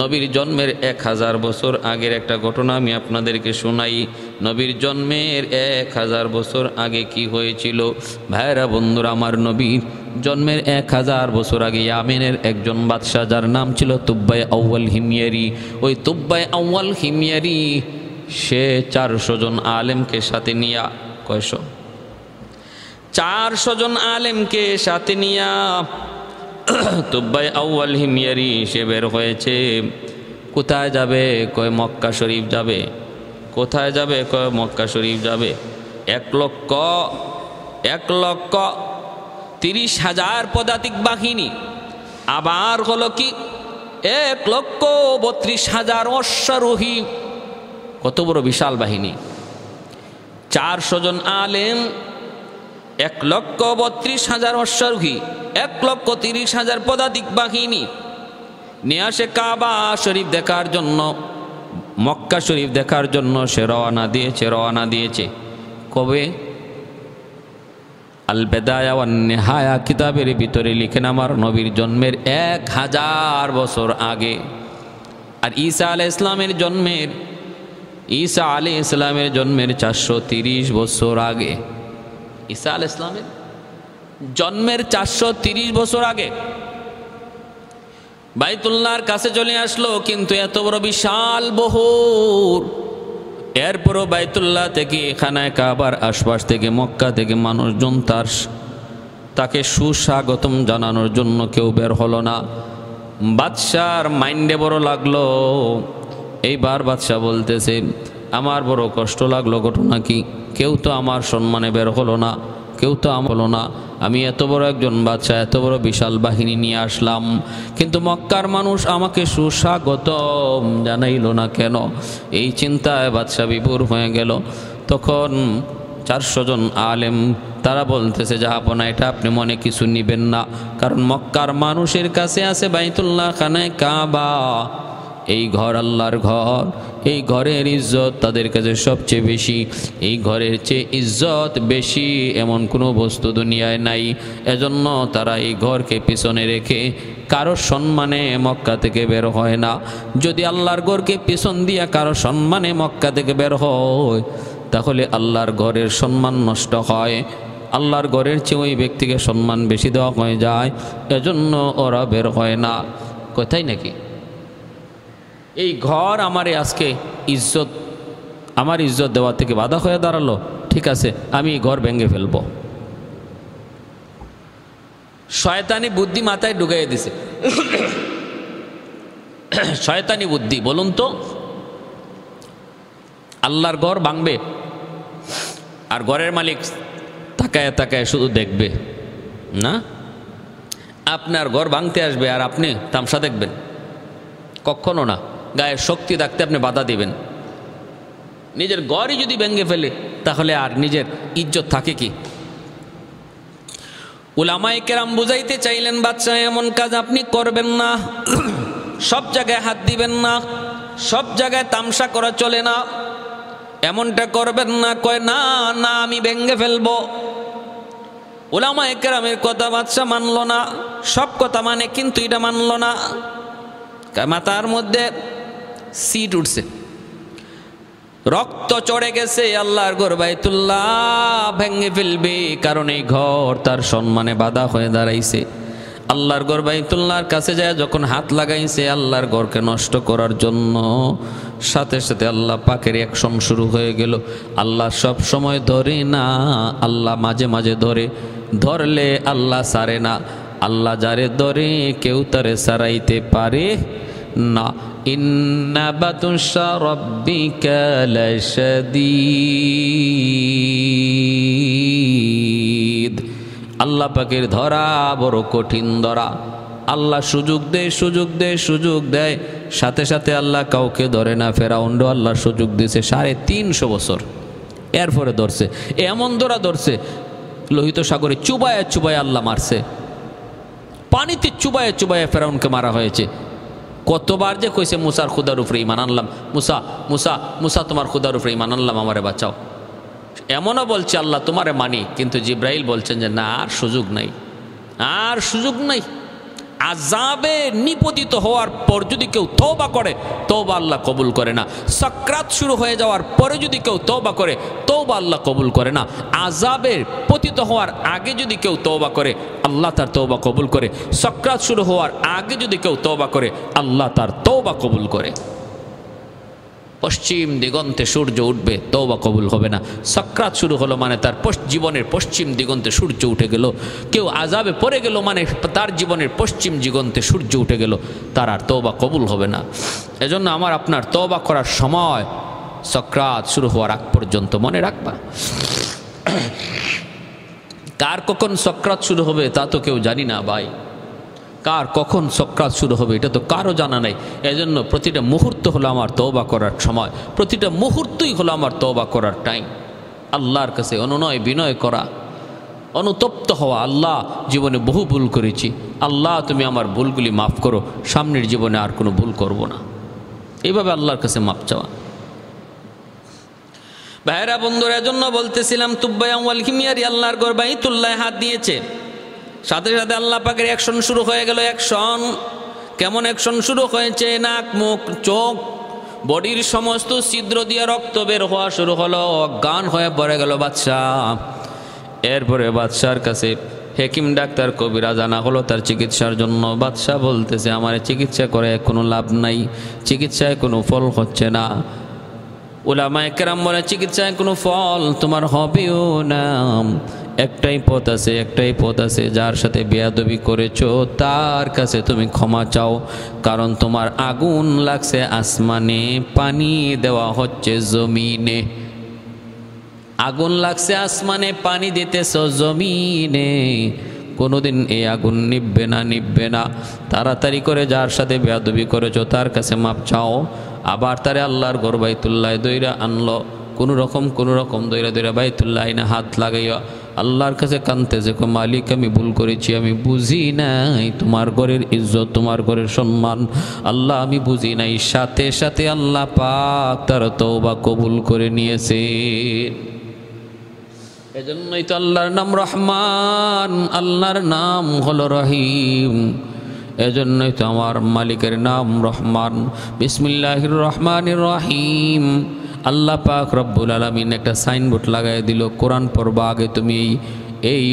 নবীর জন্মের 1000 বছর আগের একটা ঘটনা আমি আপনাদেরকে শোনাই। নবীর জন্মের 1000 বছর আগে কি হয়েছিল ভাইরা বন্ধুরা? আমার নবীর জন্মের 1000 বছর আগে ইয়ামেনের একজন বাদশাহ, যার নাম ছিল তুব্বাই আউয়াল হিময়ারি। ওই তুব্বাই আউয়াল হিময়ারি সে 400 জন আলেমকে সাথে নিয়া, কয়শো, 400 জন আলেমকে সাথে নিয়া তুব্বাই আউয়াল হিময়ারি সে বের হয়েছে। কোথায় যাবে? কয় মক্কা শরীফ যাবে। কোথায় যাবে? কয় মক্কা শরীফ যাবে। 1,30,000 পদাতিক বাহিনী, আবার হলো কি 1,32,000 অশ্বারোহী। কত বড় বিশাল বাহিনী! 400 জন আলেম, 1,32,000 অশ্বারোহী, 1,30,000 পদাতিক বাহিনী নিয়ে আসে কাবা শরীফ দেখার জন্য, মক্কা শরীফ দেখার জন্য সে রওনা দিয়েছে। কবে? আল বেদায়া ওয়ান নিহায়া কিতাবের ভিতরে লিখেন আমার নবীর জন্মের 1000 বছর আগে। আর ঈসা আলাইহিস ইসলামের জন্মের 430 বছর আগে। ঈসা আলাইহিস ইসলামের জন্মের 430 বছর আগে বাইতুল্লাহর কাছে চলে আসলো। কিন্তু এত বড় বিশাল বহর, এরপরও বাইতুল্লাহ থেকে খানায় কাবার আশপাশ থেকে মক্কা থেকে মানুষজন তাকে সুস্বাগতম জানানোর জন্য কেউ বের হলো না। বাদশার মাইন্ডে বড় লাগলো। এইবার বাদশাহ বলতেছে, আমার বড় কষ্ট লাগলো। ঘটনা কি? কেউ তো আমার সম্মানে বের হলো না, কেউ তো হলো না। আমি এত বড় একজন বাদশাহ, এত বড় বিশাল বাহিনী নিয়ে আসলাম, কিন্তু মক্কার মানুষ আমাকে সুস্বাগতম জানাইল না কেন? এই চিন্তায় বাদশাহ বিভোর হয়ে গেল। তখন 400 জন আলেম তারা বলতেছে, জাহাপনা এটা আপনি মনে কিছু নিবেন না, কারণ মক্কার মানুষের কাছে আছে বাইতুল্লাহ খানায় কাবা, এই ঘর আল্লাহর ঘর, এই ঘরের ইজ্জত তাদের কাছে সবচেয়ে বেশি। এই ঘরের চেয়ে ইজ্জত বেশি এমন কোনো বস্তু দুনিয়ায় নাই। এজন্য তারা এই ঘরকে পিছনে রেখে কারো সম্মানে মক্কা থেকে বের হয় না। যদি আল্লাহর ঘরকে পিছন দিয়া কারো সম্মানে মক্কা থেকে বের হয়, তাহলে আল্লাহর ঘরের সম্মান নষ্ট হয়। আল্লাহর ঘরের চেয়ে ওই ব্যক্তিকে সম্মান বেশি দেওয়া হয়ে যায়, এজন্য ওরা বের হয় না। কোথায় নাকি এই ঘর আমারে আজকে ইজ্জত, আমার ইজ্জত দেওয়া থেকে বাধা হয়ে দাঁড়ালো, ঠিক আছে আমি ঘর ভেঙে ফেলবো। শয়তানি বুদ্ধি মাথায় ঢুকাইয়ে দিছে। শয়তানি বুদ্ধি, বলুন তো, আল্লাহর ঘর ভাঙবে আর ঘরের মালিক তাকায় তাকায় শুধু দেখবে না? আপনার ঘর ভাঙতে আসবে আর আপনি তামসা দেখবেন? কখনো না। গায়ের শক্তি থাকতে আপনি বাধা দিবেন। নিজের ঘরই যদি ভেঙে ফেলে তাহলে আর নিজের ইজ্জত থাকে কি? উলামায়ে কেরাম বুঝাইতে চাইলেন, বাচ্চা এমন কাজ আপনি করবেন না, সব জায়গায় হাত দিবেন না, সব জায়গায় তামসা করা চলে না, এমনটা করবেন না। কয় না না আমি ভেঙে ফেলবো। উলামায়ে কেরামের কথা বাচ্চা মানলো না, সব কথা মানে কিন্তু এটা মানলো না। মাথার মধ্যে সিট উঠছে, রক্ত চড়ে গেছে। আল্লাহর ঘর বাইতুল্লাহ ভেঙে ফেলবে, কারণ এই ঘর তার সম্মানে বাধা হয়ে দাঁড়াইছে। আল্লাহর ঘর বাইতুল্লাহর কাছে যায় যখন হাত লাগাইছে আল্লাহর ঘরকে নষ্ট করার জন্য, সাথে সাথে আল্লাহ পাকের অ্যাকশন শুরু হয়ে গেল। আল্লাহ সব সময় ধরে না, আল্লাহ মাঝে মাঝে ধরে, ধরলে আল্লাহ সারে না। আল্লাহ যারে ধরে কেউ তারে সারাইতে পারে না। ইন্না বাতুশা রাব্বিকা লাশাদীদ। আল্লাহ পাকের ধরা বড় কঠিন ধরা। আল্লাহ সুযোগ দেয়, সুযোগ দেয়, সুযোগ দেয়, সাথে সাথে আল্লাহ কাউকে ধরে না। ফেরাউনও আল্লাহ সুযোগ দিয়েছে 350 বছর, এরপরে ধরছে। এমন ধরা ধরছে লোহিত সাগরে চুবায় চুবায় আল্লাহ মারছে, পানিতে চুবায় চুবায় ফেরাউনকে মারা হয়েছে। কতবার যে কইছে মুসার খুদার উপরে ঈমান আনলাম, মুসা মুসা মুসা তোমার খুদার উপরে ঈমান আনলাম, আমারে বাঁচাও। এমনও বলছে আল্লাহ তোমারে মানি, কিন্তু জিব্রাইল বলছেন যে না, আর সুযোগ নাই, আর সুযোগ নাই। আযাবে নিপতিত হওয়ার পর যদি কেউ তওবা করে, তওবা আল্লাহ কবুল করে না। সাকরাত শুরু হয়ে যাওয়ার পরে যদি কেউ তওবা করে, তওবা আল্লাহ কবুল করে না। আযাবের পতিত হওয়ার আগে যদি কেউ তওবা করে, আল্লাহ তার তওবা কবুল করে। সাকরাত শুরু হওয়ার আগে যদি কেউ তওবা করে, আল্লাহ তার তওবা কবুল করে। পশ্চিম দিগন্তে সূর্য উঠবে, তওবা কবুল হবে না। সাকরাত শুরু হলো মানে তার জীবনের পশ্চিম দিগন্তে সূর্য উঠে গেল। কেউ আযাবে পড়ে গেল মানে তার জীবনের পশ্চিম দিগন্তে সূর্য উঠে গেল, তার আর তওবা কবুল হবে না। এজন্য আমার আপনার তওবা করার সময় সাকরাত শুরু হওয়ার আগ পর্যন্ত মনে রাখবা। কার কখন সাকরাত শুরু হবে তা তো কেউ জানি না ভাই। কার কখন সাকরাত শুরু হবে এটা তো কারো জানা নাই। এজন্য প্রতিটা মুহূর্ত হলো আমার তওবা করার সময়, প্রতিটা মুহূর্তই হলো আমার তওবা করার টাইম। আল্লাহর কাছে অনুনয় বিনয় করা, অনুতপ্ত হওয়া, আল্লাহ জীবনে বহু ভুল করেছি, আল্লাহ তুমি আমার ভুলগুলি মাফ করো, সামনের জীবনে আর কোনো ভুল করব না, এইভাবে আল্লাহর কাছে মাফ চাওয়া। ভাইরা বন্ধুরা, এজন্য বলতেছিলাম তুব্বাই আমওয়াল হিমিয়ারি আল্লাহর ঘর বাইতুল্লাহ হাত দিয়েছে, সাথে সাথে আল্লাহ পাকের অ্যাকশন শুরু হয়ে গেল। অ্যাকশন কেমন অ্যাকশন শুরু হয়েছে? নাক মুখ চোখ বডির সমস্ত ছিদ্র দিয়ে রক্ত বের হওয়া শুরু হলো, অজ্ঞান হয়ে পড়ে গেল বাদশাহ। এরপরে বাদশার কাছে হেকিম ডাক্তার কবিরাজ আনা হলো তার চিকিৎসার জন্য। বাদশাহ বলতেছে আমার চিকিৎসা করে কোনো লাভ নাই, চিকিৎসায় কোনো ফল হচ্ছে না। উলামায়ে কেরাম বলে চিকিৎসায় কোনো ফল তোমার হবেও না। একটাই পথ আছে, একটাই পথ আছে, যার সাথে বেয়াদবি করেছো তার কাছে তুমি ক্ষমা চাও, কারণ তোমার আগুন লাগছে আসমানে, পানি দেওয়া হচ্ছে জমিনে। আগুন লাগছে আসমানে, পানি দিতেছো জমিনে, কোনোদিন এই আগুন নিববে না, নিববে না। তাড়াতাড়ি করে যার সাথে বেয়াদবি করেছো তার কাছে মাপ চাও। আবার তারে আল্লাহর ঘর বাইতুল্লাহ দইরা আনলো, কোনো রকম দইরা বাইতুল্লাহ আইনা হাত লাগাইয়া আল্লাহর কাছে কাঁদতেছে, মালিক আমি ভুল করেছি, আমি বুঝি নাই তোমার ঘরের ইজ্জত, তোমার ঘরের সম্মান, আল্লাহ আমি বুঝি নাই। সাথে সাথে আল্লাহ পাক তার তওবা কবুল করে নিয়েছে। এজন্যই তো আল্লাহর নাম রহমান, আল্লাহর নাম হলো রহিম। এজন্যই তো আমার মালিকের নাম রহমান। বিসমিল্লাহির রহমানির রহিম। আল্লাহ পাক রব্বুল আলামিন একটা সাইনবোর্ড লাগাই দিল, কোরআন পড়বা আগে তুমি এই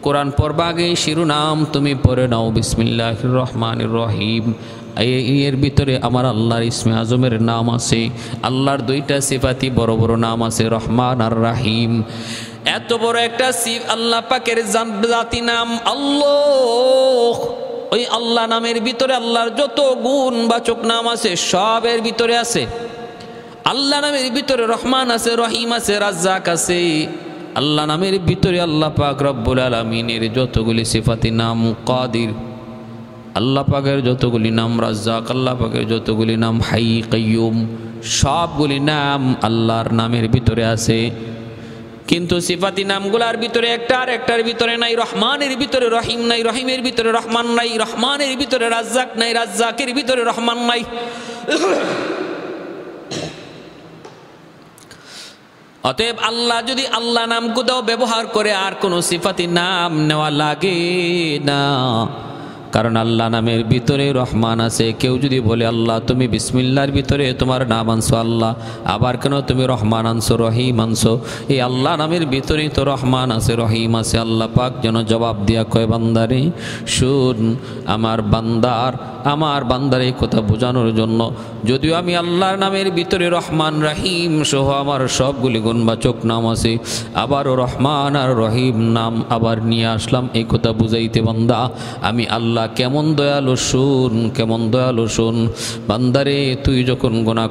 কোরআন পড়বা আগে শিরোনাম তুমি পড়ে নাও বিসমিল্লাহির রহমানির রহিম। এর ভিতরে আমার আল্লাহর ইসমে আজমের নাম আছে, আল্লাহর দুইটা সিফাতি বড় বড় নাম আছে, রহমান আর রাহিম। এত বড় একটা আল্লাহ পাকের জাতি নাম আল্লাহ। ওই আল্লাহ নামের ভিতরে আল্লাহর যত গুণবাচক নাম আছে সবের ভিতরে আছে। আল্লাহ নামের ভিতরে রহমান আছে, রহিম আছে, রাজ্জাক আছে। আল্লাহ নামের ভিতরে আল্লাহ পাক রব্বুল আলামিনের যতগুলি সিফাতি নাম, কাদির আল্লাহ পাকের যতগুলি নাম, রাজ্জাক আল্লাহ পাকের যতগুলি নাম, হাই কাইয়ুম সবগুলি নাম আল্লাহর নামের ভিতরে আছে। কিন্তু সিফাতি নামগুলার ভিতরে একটা আর একটার ভিতরে নাই। রহমানের ভিতরে রহিম নাই, রহিমের ভিতরে রহমান নাই, রহমানের ভিতরে রাজ্জাক নাই, রাজ্জাকের ভিতরে রহমান নাই। অতএব আল্লাহ যদি আল্লাহ নাম কোথাও ব্যবহার করে আর কোনো সিফাতি নাম নেওয়া লাগে না, কারণ আল্লাহ নামের ভিতরে রহমান আছে। কেউ যদি বলে আল্লাহ তুমি বিসমিল্লাহর ভিতরে তোমার নাম আনছো আল্লাহ, আবার কেন তুমি রহমান আনছো, রহিম আনছো? এই আল্লাহ নামের ভিতরেই তো রহমান আছে, রহিম আছে। আল্লাহ পাক যেন জবাব দিয়া কয়, বান্দারে শুন, আমার বান্দার এই কথা বোঝানোর জন্য, যদিও আমি আল্লাহর নামের ভিতরে রহমান রাহিম সহ আমার সবগুলি গুণবাচক নাম আছে, আবারও রহমান আর রহিম নাম আবার নিয়ে আসলাম এই কথা বুঝাইতে, বান্দা আমি আল্লাহ কেমন দয়ালু শুন, কেমন দয়ালু শুন। বান্দারে তুই যখন গুনাহ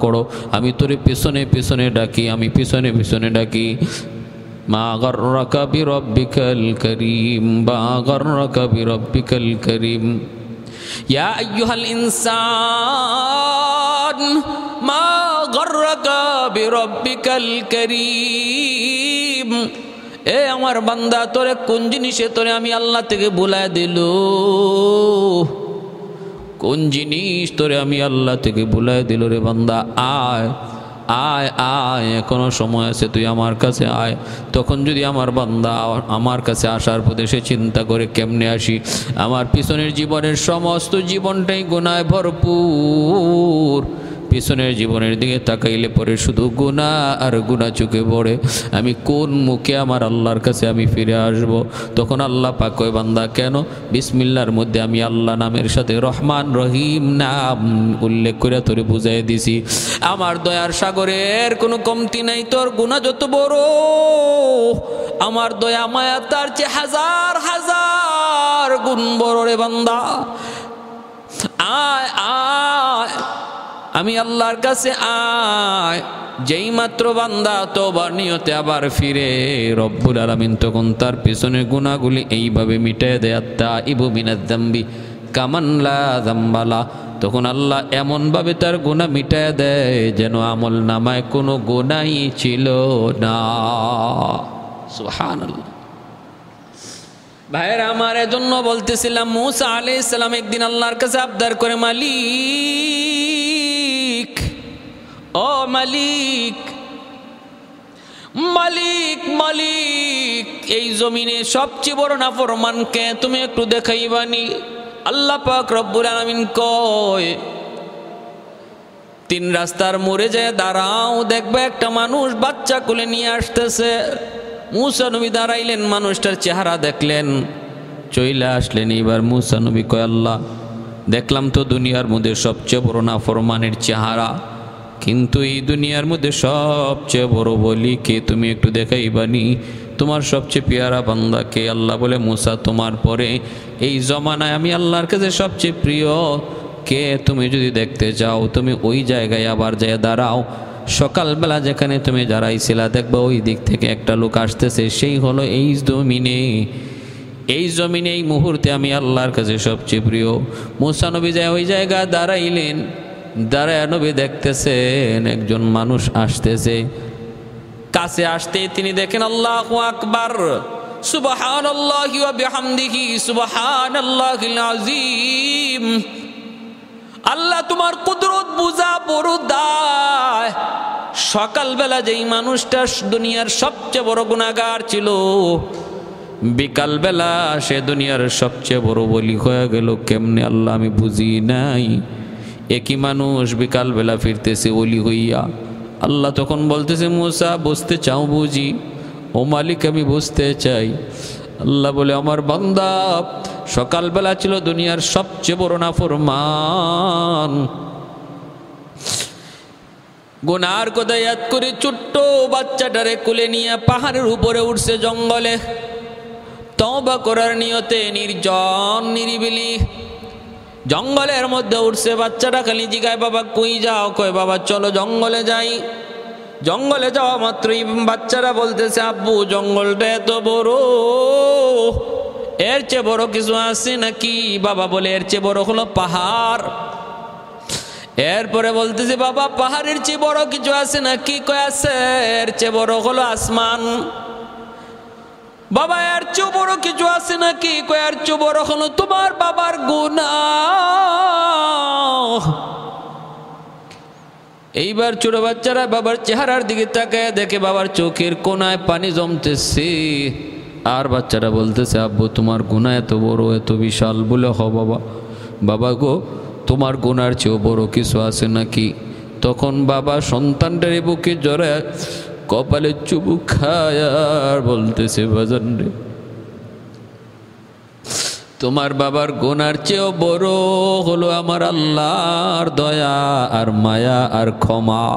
করো, আমি তোরে পিছনে পিছনে ডাকি, আমি পিছনে পিছনে ডাকি। মা গররাকা বিরব্বিকাল করিম, মা গররাকা বিরব্বিকাল করিম। ইয়া আইয়ুহাল ইনসান মা গররাকা বিরব্বিকাল করিম। এ আমার বান্দা, তোরে কোন জিনিসে তোরে আমি আল্লাহ থেকে ভুলায় দিল? কোন জিনিস তোরে আমি আল্লাহ থেকে ভুলায় দিল রে বান্দা? আয় আয় আয়, এখনো সময় আছে, তুই আমার কাছে আয়। তখন যদি আমার বান্দা আমার কাছে আসার পথে সে চিন্তা করে কেমনে আসি, আমার পিছনের জীবনের সমস্ত জীবনটাই গুনায় ভরপুর, পিছনের জীবনের দিকে তাকাইলে পরে শুধু গুনাহ আর গুনাহ চোখে পড়ে, আমি কোন মুখে আমার আল্লাহর কাছে আমি ফিরে আসব? তখন আল্লাহ পাক কয়, বান্দা কেন? বিসমিল্লাহর মধ্যে আমি আল্লাহ নামের সাথে রহমান রহিম নাম উল্লেখ করে তোরে বুঝাই দিছি। আমার দয়ার সাগরের কোনো কমতি নাই, তোর গুনাহ যত বড়, আমার দয়া মায়া তার চেয়ে হাজার হাজার গুণ বড় রে বান্দা। আয় আয়, আমি আল্লাহর কাছে আয়। যেই মাত্র বান্দা তওবার নিয়তে আবার ফিরে, রব্বুল আলামিন তখন তার পিছনের গুনাহগুলি এইভাবে মিটায় দেয়। আত্তাইবু মিনাজ যামবি কামান লা যামবালা, তখন আল্লাহ এমনভাবে তার গুনাহ মিটায় দেয় যেন আমল নামায় কোনো গুনাহই ছিল না। সুবহানাল্লাহ। ভাইয়েরা আমার, এজন্য বলতেছিলাম মূসা আলাইহিস সালাম একদিন আল্লাহর কাছে আবদার করে, মালিক, ও মালিক, মালিক, মালিক, এই জমিনে সবচেয়ে বড় নাফরমানকে তুমি একটু দেখাইবানি? আল্লাহ পাক রব্বুল আলামিন কয়, তিন রাস্তার মোড়ে যায় দাঁড়াও, দেখবে একটা মানুষ বাচ্চা কোলে নিয়ে আসতেছে। মূসা নবী দাঁড়াইলেন, মানুষটার চেহারা দেখলেন, চইলা আসলেন। এবার মূসা নবী কয়, আল্লাহ দেখলাম তো দুনিয়ার মধ্যে সবচেয়ে বড় নাফরমানের চেহারা, কিন্তু এই দুনিয়ার মধ্যে সবচেয়ে বড় বলি কে? তুমি একটু দেখাইবানি তোমার সবচেয়ে পেয়ারা বান্দাকে? আল্লাহ বলে, মূসা তোমার পরে এই জমানায় আমি আল্লাহর কাছে সবচেয়ে প্রিয় কে তুমি যদি দেখতে চাও, তুমি ওই জায়গায় আবার যায় দাঁড়াও। সকালবেলা যেখানে তুমি দাঁড়াইছিলা দেখবা ওই দিক থেকে একটা লোক আসতেছে, সেই হলো এই জমিনে, এই জমিনে এই মুহূর্তে আমি আল্লাহর কাছে সবচেয়ে প্রিয়। মূসা নবী যায় ওই জায়গায় দাঁড়াইলেন, দাঁড়ায় নবী দেখতেছেন একজন মানুষ আসতেছে। কাছে আসতে তিনি দেখেন আল্লাহু আকবার, সুবহানাল্লাহি ওয়া বিহামদিহি সুবহানাল্লাহিল আযীম। আল্লাহ তোমার কুদরত বুঝা বড় দায়। সকালবেলা যেই মানুষটা দুনিয়ার সবচেয়ে বড় গুনাহগার ছিল, বিকালবেলা সে দুনিয়ার সবচেয়ে বড় বলি হয়ে গেল কেমনে? আল্লাহ আমি বুঝি নাই। একই মানুষ বিকালবেলা ফিরতেছে ওলি হইয়া। আল্লাহ তখন বলতেছে, মূসা বুঝতে চাও বুঝি? ও মালিক, আমি বুঝতে চাই। আল্লাহ বলে, আমার বান্দা সকালবেলা ছিল দুনিয়ার সবচেয়ে বড় নাফরমান, গুনার কথা ইয়াদ করে ছোট্ট বাচ্চাটারে কোলে নিয়ে পাহাড়ের উপরে উঠছে জঙ্গলে, তওবা করার নিয়তে নির্জন নিরিবিলি জঙ্গলের মধ্যে উঠছে। বাচ্চাটা খালি জিগায়, বাবা কই যাও? কয়, বাবা চলো জঙ্গলে যাই। জঙ্গলে যাওয়া মাত্রই বাচ্চারা বলতেছে, আব্বু জঙ্গলটা এত বড়, এর চেয়ে বড় কিছু আছে নাকি? বাবা বলে, এর চেয়ে বড় হলো পাহাড়। এরপরে বলতেছে, বাবা পাহাড়ের চেয়ে বড় কিছু আছে নাকি? কয় আছে, এর চেয়ে বড় হলো আসমান। বাবা এর চেয়ে বড় কিছু আছে নাকি? কয় এর চেয়ে বড় হলো তোমার বাবার গুনাহ। এইবার ছোট বাচ্চারা বাবার চেহারার দিকে তাকায় দেখে বাবার চোখের কোনায় পানি জমতেছে। আর বাচ্চারা বলতেছে, আব্বু তোমার গুনাহ এত বড়, এত বিশাল। বলে, হ বাবা। বাবা গো, তোমার গুনার চেয়েও বড় কিছু আছে নাকি? তখন বাবা সন্তানটার বুকে জড়ায় কপালে চুবুক খায় আর বলতেছে, বাজান রে, তোমার বাবার গুনার চেয়েও বড় হলো আমার আল্লাহর দয়া আর মায়া আর ক্ষমা।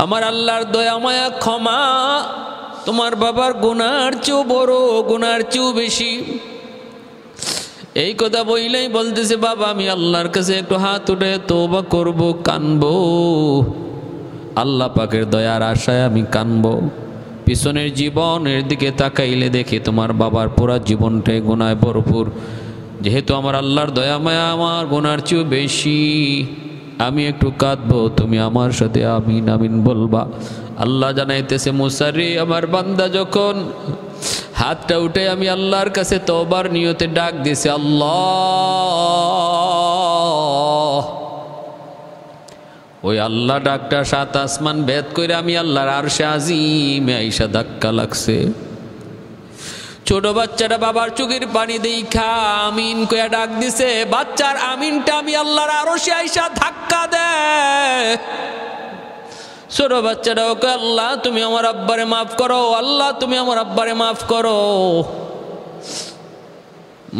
আমার আল্লাহর দয়া মায়া ক্ষমা তোমার বাবার গুনার চেয়েও বড়, গুনার চেয়েও বেশি। এই কথা বইলেই বলতেছে, বাবা আমি আল্লাহর কাছে একটু হাত উঠে তওবা করব, কানবো। আল্লাহ পাকের দয়ার আশায় আমি কানবো। পিছনের জীবনের দিকে তাকাইলে দেখি তোমার বাবার পুরা জীবনটাই গুনায় ভরপুর। যেহেতু আমার আল্লাহর দয়া মায়া আমার গুনার চেয়েও বেশি, আমি একটু কাঁদবো, তুমি আমার সাথে আমিন আমিন বলবা। আল্লাহ জানাইতেছে, মূসা রে, আমার বান্দা যখন হাতটা উঠে আমি আল্লাহর কাছে তওবার নিয়তে ডাক দিছে, আল্লাহ ওই আল্লাহ ডাকটা 7 আসমান ভেদ করে আমি আল্লাহর আরশে আজিমে আইসা ধাক্কা লাগছে। ছোট বাচ্চাটা বাবার চোখের পানি দেখা আমিন কইয়া ডাক দিছে, বাচ্চার আমিনটা আমি আল্লাহর আরশে আইসা ধাক্কা দেয়। ছোট বাচ্চাটাও কয়, আল্লাহ তুমি আমার আব্বারে মাফ করো, আল্লাহ তুমি আমার আব্বারে মাফ করো।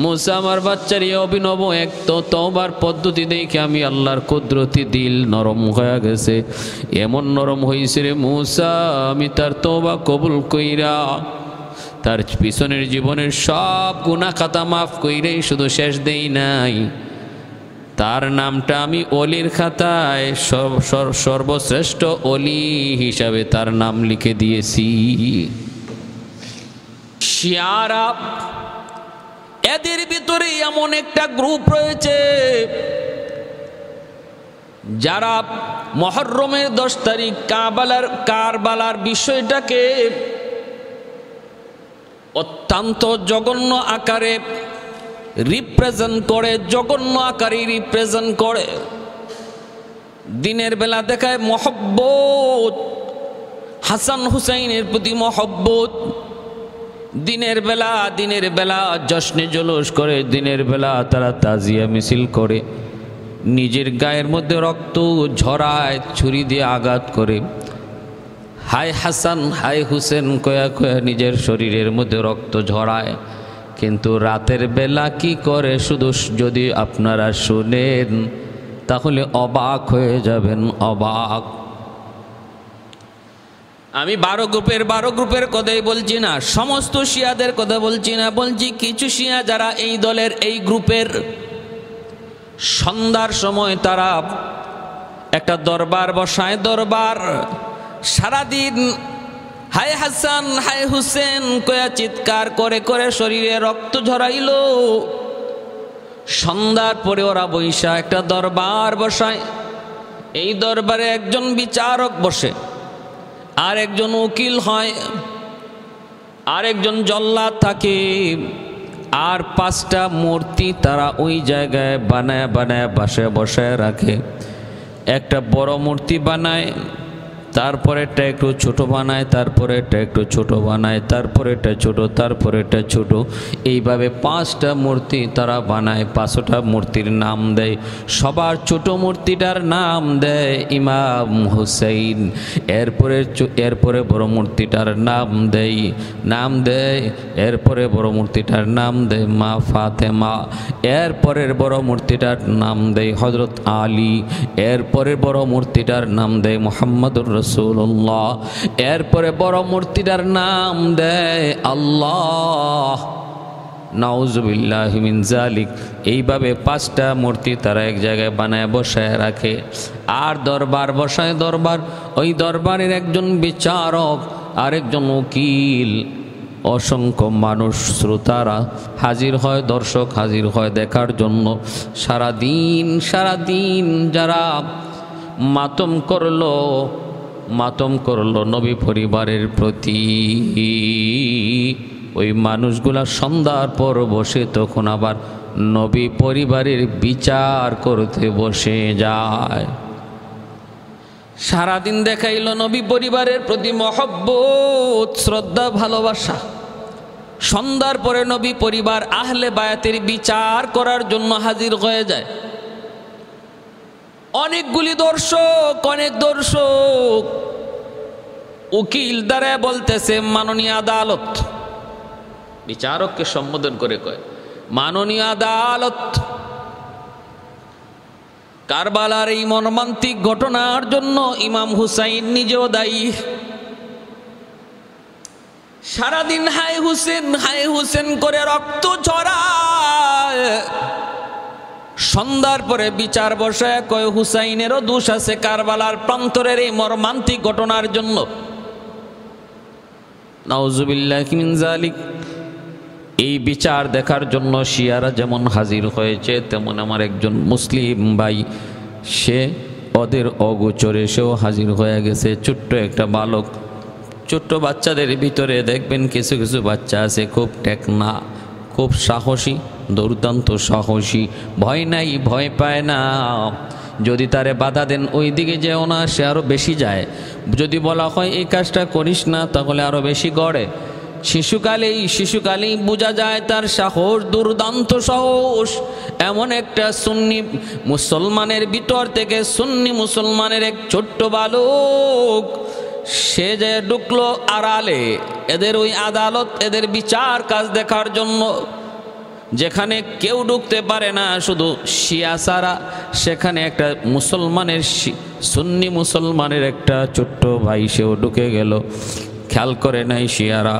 মুসা আমার বাচ্চার এই অভিনব এক তওবার পদ্ধতি দেখে আমি আল্লাহর কুদরতি দিল নরম হয়ে গেছে। এমন নরম হয়েছে রে মুসা, আমি তার তওবা কবুল কইরা তার পিছনের জীবনের সব গুনাহ খাতা মাফ কইরেই শুধু শেষ দেই নাই, তার নামটা আমি অলির খাতায় সর্বশ্রেষ্ঠ অলি হিসাবে তার নাম লিখে দিয়েছি। শিয়ারা, এদের ভিতরে এমন একটা গ্রুপ রয়েছে যারা মুহররমের 10 তারিখ কারবালার বিষয়টাকে অত্যন্ত জঘন্য আকারে রিপ্রেজেন্ট করে, জঘন্য আকারে রিপ্রেজেন্ট করে। দিনের বেলা দেখায় মহব্বত, হাসান হুসাইনের প্রতি মহব্বত। দিনের বেলা জশ্নে জলুস করে, দিনের বেলা তারা তাজিয়া মিছিল করে, নিজের গায়ের মধ্যে রক্ত ঝরায়, ছুরি দিয়ে আঘাত করে, হাই হাসান হাই হুসেন কয়া কয়া নিজের শরীরের মধ্যে রক্ত ঝরায়। কিন্তু রাতের বেলা কি করে শুধু যদি আপনারা শুনেন তাহলে অবাক হয়ে যাবেন, অবাক। আমি 12 গ্রুপের কথাই বলছি না, সমস্ত শিয়াদের কথা বলছি না, বলছি কিছু শিয়া যারা এই দলের এই গ্রুপের। সন্ধ্যার সময় তারা একটা দরবার বসায়, দরবার সারাদিন হাই হাসান হাই হুসেন কয়া চিৎকার করে করে শরীরে রক্ত ঝরাইল। সন্ধ্যার পরে ওরা বৈশা একটা দরবার বসায়। এই দরবারে একজন বিচারক বসে, আর একজন উকিল হয়, আর একজন জল্লাদ থাকে, আর 5টা মূর্তি তারা ওই জায়গায় বানায় বানায় বাসায় বসায় রাখে। একটা বড় মূর্তি বানায়, তারপরে এটা একটু ছোট বানায়, তারপরে এটা একটু ছোট বানায়, তারপরে এটা ছোট, তারপরে এটা ছোট, এইভাবে 5টা মূর্তি তারা বানায়। 5টা মূর্তির নাম দেয়। সবার ছোট মূর্তিটার নাম দেয় ইমাম হুসাইন। এরপরে বড় মূর্তিটার নাম দেয় এরপরে বড় মূর্তিটার নাম দেয় মা ফাতেমা। এরপরের বড় মূর্তিটার নাম দেয় হযরত আলী। এরপরের বড় মূর্তিটার নাম দেয় মুহাম্মদুর রাসূলুল্লাহ। এরপরে বড় মূর্তিটার নাম দেয় আল্লাহ। নাউযুবিল্লাহি মিন যালিক। এইভাবে 5টা মূর্তি তারা এক জায়গায় বানায় বসায় রাখে। আর দরবার বসায়, দরবার, ওই দরবারের একজন বিচারক আর একজন উকিল, অসংখ্য মানুষ শ্রোতারা হাজির হয়, দর্শক হাজির হয় দেখার জন্য। সারাদিন যারা মাতম করলো নবী পরিবারের প্রতি, ওই মানুষগুলা সন্ধ্যার পর বসে তখন আবার নবী পরিবারের বিচার করতে বসে যায়। সারাদিন দেখাইল নবী পরিবারের প্রতি মহব্বত, শ্রদ্ধা, ভালোবাসা। সন্ধ্যার পরে নবী পরিবার আহলে বায়াতের বিচার করার জন্য হাজির হয়ে যায়। অনেক দর্শক উকিল দ্বারা বলতেছে মাননীয় আদালত, বিচারককে সম্বোধন করে কয় মাননীয় আদালত, কারবালার এই মর্মান্তিক ঘটনার জন্য ইমাম হুসাইন নিজেও দায়ী। সারাদিন হাই হুসেন করে রক্ত ঝরায়। সন্ধ্যার পরে বিচার বসায় কয় হুসাইনেরও দোষ আছে কারবালার প্রান্তরের এই মর্মান্তিক ঘটনার জন্য। নাউযুবিল্লাহি মিন যালিক। এই বিচার দেখার জন্য শিয়ারা যেমন হাজির হয়েছে, তেমন আমার একজন মুসলিম ভাই, সে ওদের অগোচরে সেও হাজির হয়ে গেছে। ছোট্ট একটা বালক। ছোট্ট বাচ্চাদের ভিতরে দেখবেন কিছু কিছু বাচ্চা আছে খুব টেকনা, খুব সাহসী, দুর্দান্ত সাহসী, ভয় নাই, ভয় পায় না। যদি তারে বাধা দেন ওই দিকে যেও না, সে আরও বেশি যায়। যদি বলা হয় এই কাজটা করিস না, তাহলে আরও বেশি গড়ে। শিশুকালেই বোঝা যায় তার সাহস, দুর্দান্ত সাহস। এমন একটা সুন্নি মুসলমানের ভিতর থেকে সুন্নি মুসলমানের এক ছোট্ট বালক, সে যে ঢুকলো আড়ালে এদের ওই আদালত, এদের বিচার কাজ দেখার জন্য, যেখানে কেউ ঢুকতে পারে না শুধু শিয়া ছাড়া, সেখানে একটা মুসলমানের সুন্নি মুসলমানের একটা ছোট্ট ভাই সেও ঢুকে গেল। খেয়াল করে নাই শিয়ারা,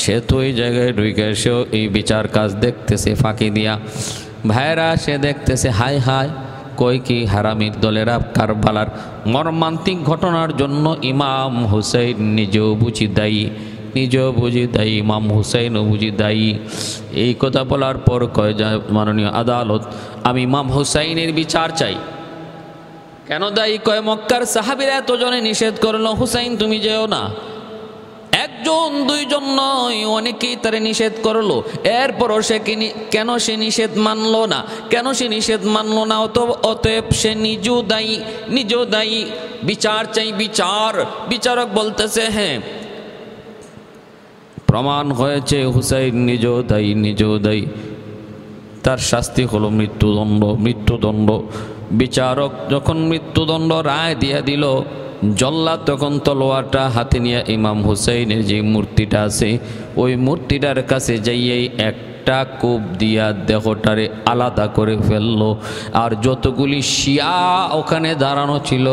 সে তো ওই জায়গায় ঢুকে সেও এই বিচার কাজ দেখতেছে ফাঁকি দিয়া। ভাইরা সে দেখতেছে, হায় হায়, কই কি হারামির দলেরা কারবালার মর্মান্তিক ঘটনার জন্য ইমাম হুসাইন নিজেও বুঝি দায়ী, ইমাম হুসাইনও বুঝি দায়ী। এই কথা বলার পর কয় যায়, মাননীয় আদালত, আমি ইমাম হুসাইনের বিচার চাই। কেন দায়ী? কয় মক্কার সাহাবীরা এতজনে নিষেধ করলো হুসাইন তুমি যেও না। একজন দুইজন নয়, অনেকেই তারে নিষেধ করলো। এরপরও সে কেন সে নিষেধ মানলো না? কেন সে নিষেধ মানলো না? অতএব সে নিজেও দায়ী। বিচার চাই, বিচার। বিচারক বলতেছে, হ্যাঁ প্রমাণ হয়েছে হুসাইন নিজেও দায়ী, তার শাস্তি হলো মৃত্যুদণ্ড। বিচারক যখন মৃত্যুদণ্ড রায় দিয়া দিল, জল্লাদ তখন তলোয়ারটা হাতে নিয়ে ইমাম হুসাইনের যে মূর্তিটা আছে ওই মূর্তিটার কাছে যাইয়েই একটা কোপ দিয়া দেহটারে আলাদা করে ফেললো। আর যতগুলি শিয়া ওখানে দাঁড়ানো ছিল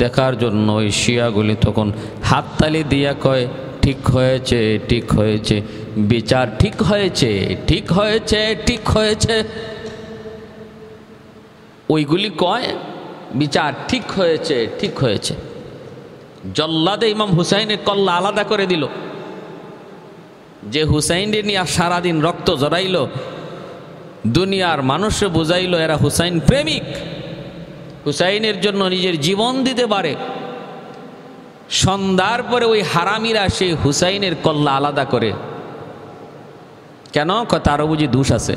দেখার জন্য, ওই শিয়াগুলি তখন হাততালি দিয়া কয়, ঠিক হয়েছে, বিচার ঠিক হয়েছে। ওইগুলি কয় বিচার ঠিক হয়েছে। জল্লাদে ইমাম হুসাইনের কল্লা আলাদা করে দিল। যে হুসাইনকে নিয়ে সারাদিন রক্ত জড়াইল, দুনিয়ার মানুষে বুঝাইল এরা হুসাইন প্রেমিক, হুসাইনের জন্য নিজের জীবন দিতে পারে। সন্ধ্যার পরে ওই হারামিরা সেই হুসাইনের কল্লা আলাদা করে। কেন? তারও বুঝি দোষ আছে।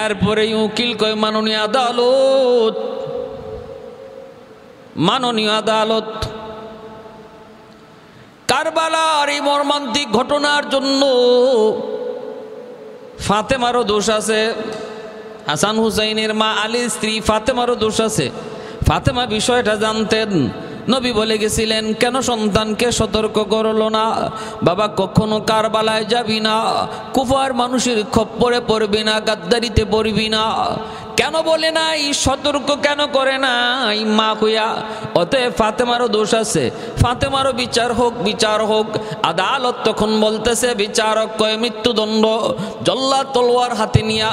এরপরে উকিল কয়, মাননীয় আদালত, কারবালার এই মর্মান্তিক ঘটনার জন্য ফাতেমারও দোষ আছে। হাসান হুসাইনের মা আলীর স্ত্রী ফাতেমারও দোষ আছে। ফাতেমা বিষয়টা জানতেন। নবী বলে গেছিলেন, কেন সন্তানকে সতর্ক করলো না? বাবা কখনো কারবালায় যাবি না, কুফার মানুষের খপ্পরে পড়বি না, গাদ্দারিতে পড়বি না। কেন বলে নাই? সতর্ক কেন করে নাই মা হইয়া? অতএব ফাতেমারও দোষ আছে, ফাতেমারও বিচার হোক। আদালত তখন বলতেছে, বিচারক কয় মৃত্যুদণ্ড। জল্লাদ তলোয়ার হাতে নিয়া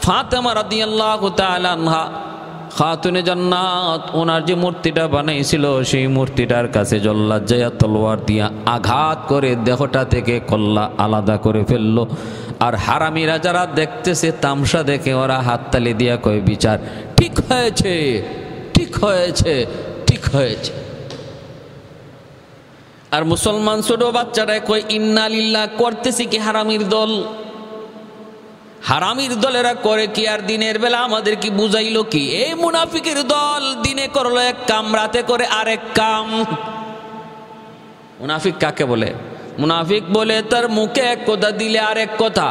ফাতেমা রাদিয়াল্লাহু তাআলা আনহা খাতুনে জান্নাত ওনার যে মূর্তিটা বানাইছিল সেই মূর্তিটার কাছে জল্লাদ যাইয়া তলোয়ার দিয়া আঘাত করে দেহটা থেকে কল্লা আলাদা করে ফেললো। আর হারামিরা যারা দেখতেছে তামসা দেখে ওরা হাততালি দিয়া কয়, বিচার ঠিক হয়েছে। আর মুসলমান ছোট বাচ্চারা কয়, ইন্না লিল্লাহ, করতেছি কি হারামির দলেরা করে কি? আর দিনের বেলা আমাদের কি বুঝাইলো কি? এই মুনাফিকের দল দিনে করলো এক কাম, রাতে করে আরেক কাম। মুনাফিক কাকে বলে? মুনাফিক বলে তার মুখে এক কথা, দিলে আরেক কথা।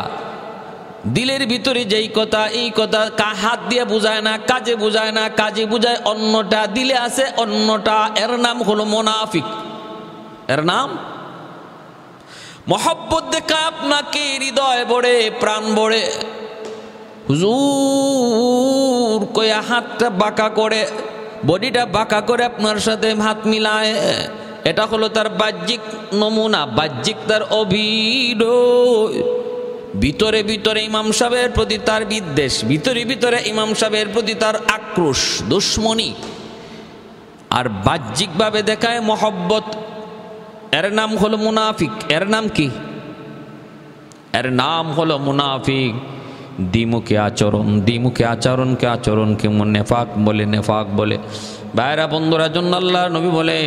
দিলের ভিতরে যেই কথা এই কথা হাত দিয়ে বুঝায় না, কাজে বুঝায় না, কাজে বুঝায় অন্যটা, দিলে আছে অন্যটা। এর নাম হলো মুনাফিক। এর নাম মহব্বত দেখায় আপনাকে, হৃদয় বড়ে, প্রাণ বড়ে, হুজুর কয়া হাতটা বাঁকা করে, বডিটা বাঁকা করে আপনার সাথে হাত মিলায়। এটা হলো তার বাহ্যিক নমুনা, বাহ্যিক তার অভিনয়। ভিতরে ভিতরে ইমাম সাহেবের প্রতি তার বিদ্বেষ, ভিতরে ইমাম সাহেবের প্রতি তার আক্রোশ, দুশ্মনী। আর বাহ্যিকভাবে দেখায় মহব্বত। এর নাম হলো মুনাফিক। এর নাম কি? এর নাম হলো মুনাফিক। দ্বিমুখী আচরণকে নেফাক বলে। ভাইরা বন্ধুরা, জন্য আল্লাহ নবী বলে,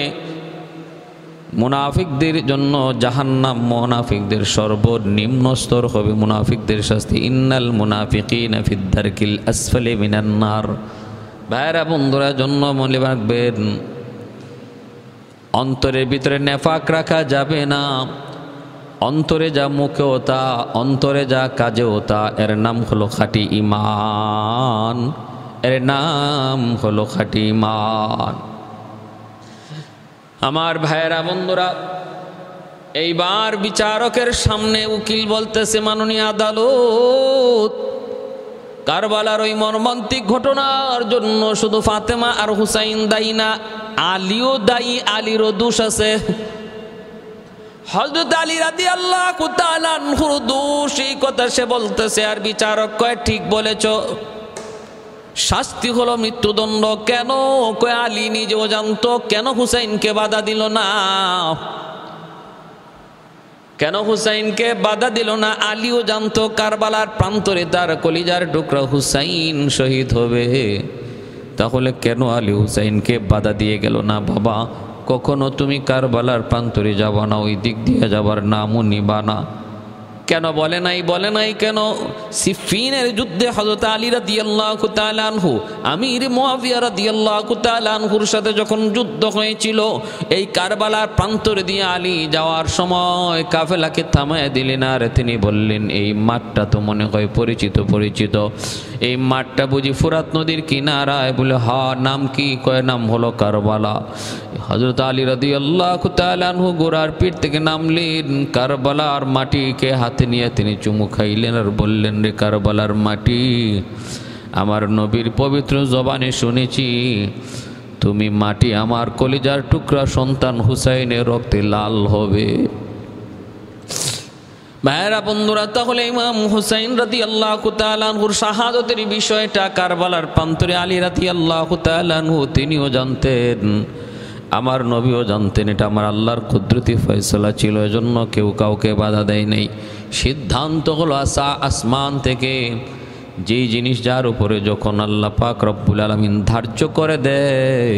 মুনাফিকদের জন্য জাহান্নাম, মুনাফিকদের সর্বনিম্ন স্তর হবে মুনাফিকদের শাস্তি। ইন্নাল মুনাফিকিনা ফিদ দারকিল আসফালি মিনান নার। ভাইরা বন্ধুরা, জন্য মনে রাখবেন, অন্তরের ভিতরে নেফাক রাখা যাবে না। অন্তরে যা মুখেও তা, অন্তরে যা কাজেও তা, এর নাম হলো খাঁটি ঈমান, এর নাম হলো খাঁটি ঈমান। আমার ভাইয়েরা বন্ধুরা, এইবার বিচারকের সামনে উকিল বলতেছে, মাননীয় আদালত, কারবালার ওই মর্মান্তিক ঘটনার জন্য শুধু ফাতেমা আর হুসাইন দায়ী না, আলীও দায়ী, আলীরও দোষ আছে। হযরত আলী রাদিয়াল্লাহু তাআলা আনহুর দোষ, এই কথা সে বলতেছে। আর বিচারক কয়, ঠিক বলেছ, শাস্তি হলো মৃত্যুদণ্ড। কেন? কয় আলী নিজেও জানতো, কেন হুসাইনকে বাধা দিল না? কেন হুসাইনকে বাধা দিল না? আলীও জানতো কারবালার প্রান্তরে তার কলিজার টুকরা হুসাইন শহীদ হবে। তাহলে কেন আলী হুসাইনকে বাধা দিয়ে গেল না? বাবা, কখনো তুমি কারবালার প্রান্তরে যাবা না, ওই দিক দিয়ে যাবার নামও নিবা না। কেন বলে নাই? বলে নাই কেন? সিফিনের যুদ্ধে হযরত আলী রাদিয়াল্লাহু তাআলা আনহু আমির মুআবিয়া রাদিয়াল্লাহু তাআলা আনহুর সাথে যখন যুদ্ধ হয়েছিল, এই কারবালার প্রান্তরে দিয়ে আলী যাওয়ার সময় কাফেলাকে থামায় দিলেন। আর তিনি বললেন, এই মাঠটা তো মনে হয় পরিচিত পরিচিত, এই মাঠটা বুঝি ফুরাত নদীর কিনারায়? বলে, হ্যাঁ। নাম কি? কয়, নাম হলো কারবালা। হযরত আলী রাদিয়াল্লাহু তাআলা আনহু গোরার পিঠ থেকে নামলেন, কারবালার মাটিকে হাতে নিয়ে তিনি চুমু খাইলেন আর বললেন, রে কারবালার মাটি, আমার নবীর পবিত্র জবানে শুনেছি তুমি মাটি আমার কলিজার টুকরা সন্তান হুসাইনের রক্তে লাল হবে। ভাইরা বন্ধুরা, তাহলে ইমাম হুসাইন রাদিয়াল্লাহু তাআলা আনহুর শাহাদাতের বিষয়টা কারবালার প্রান্তরে আলী রাদিয়াল্লাহু তাআলা আনহু তিনিও জানতেন, আমার নবীও জানতেন। এটা আমার আল্লাহর কুদরতি ফয়সালা ছিল, এজন্য কেউ কাউকে বাধা দেয় নাই। সিদ্ধান্ত হলো আসমান থেকে যেই জিনিস যার উপরে যখন আল্লাহ পাক রব্বুল আলামিন ধার্য করে দেয়,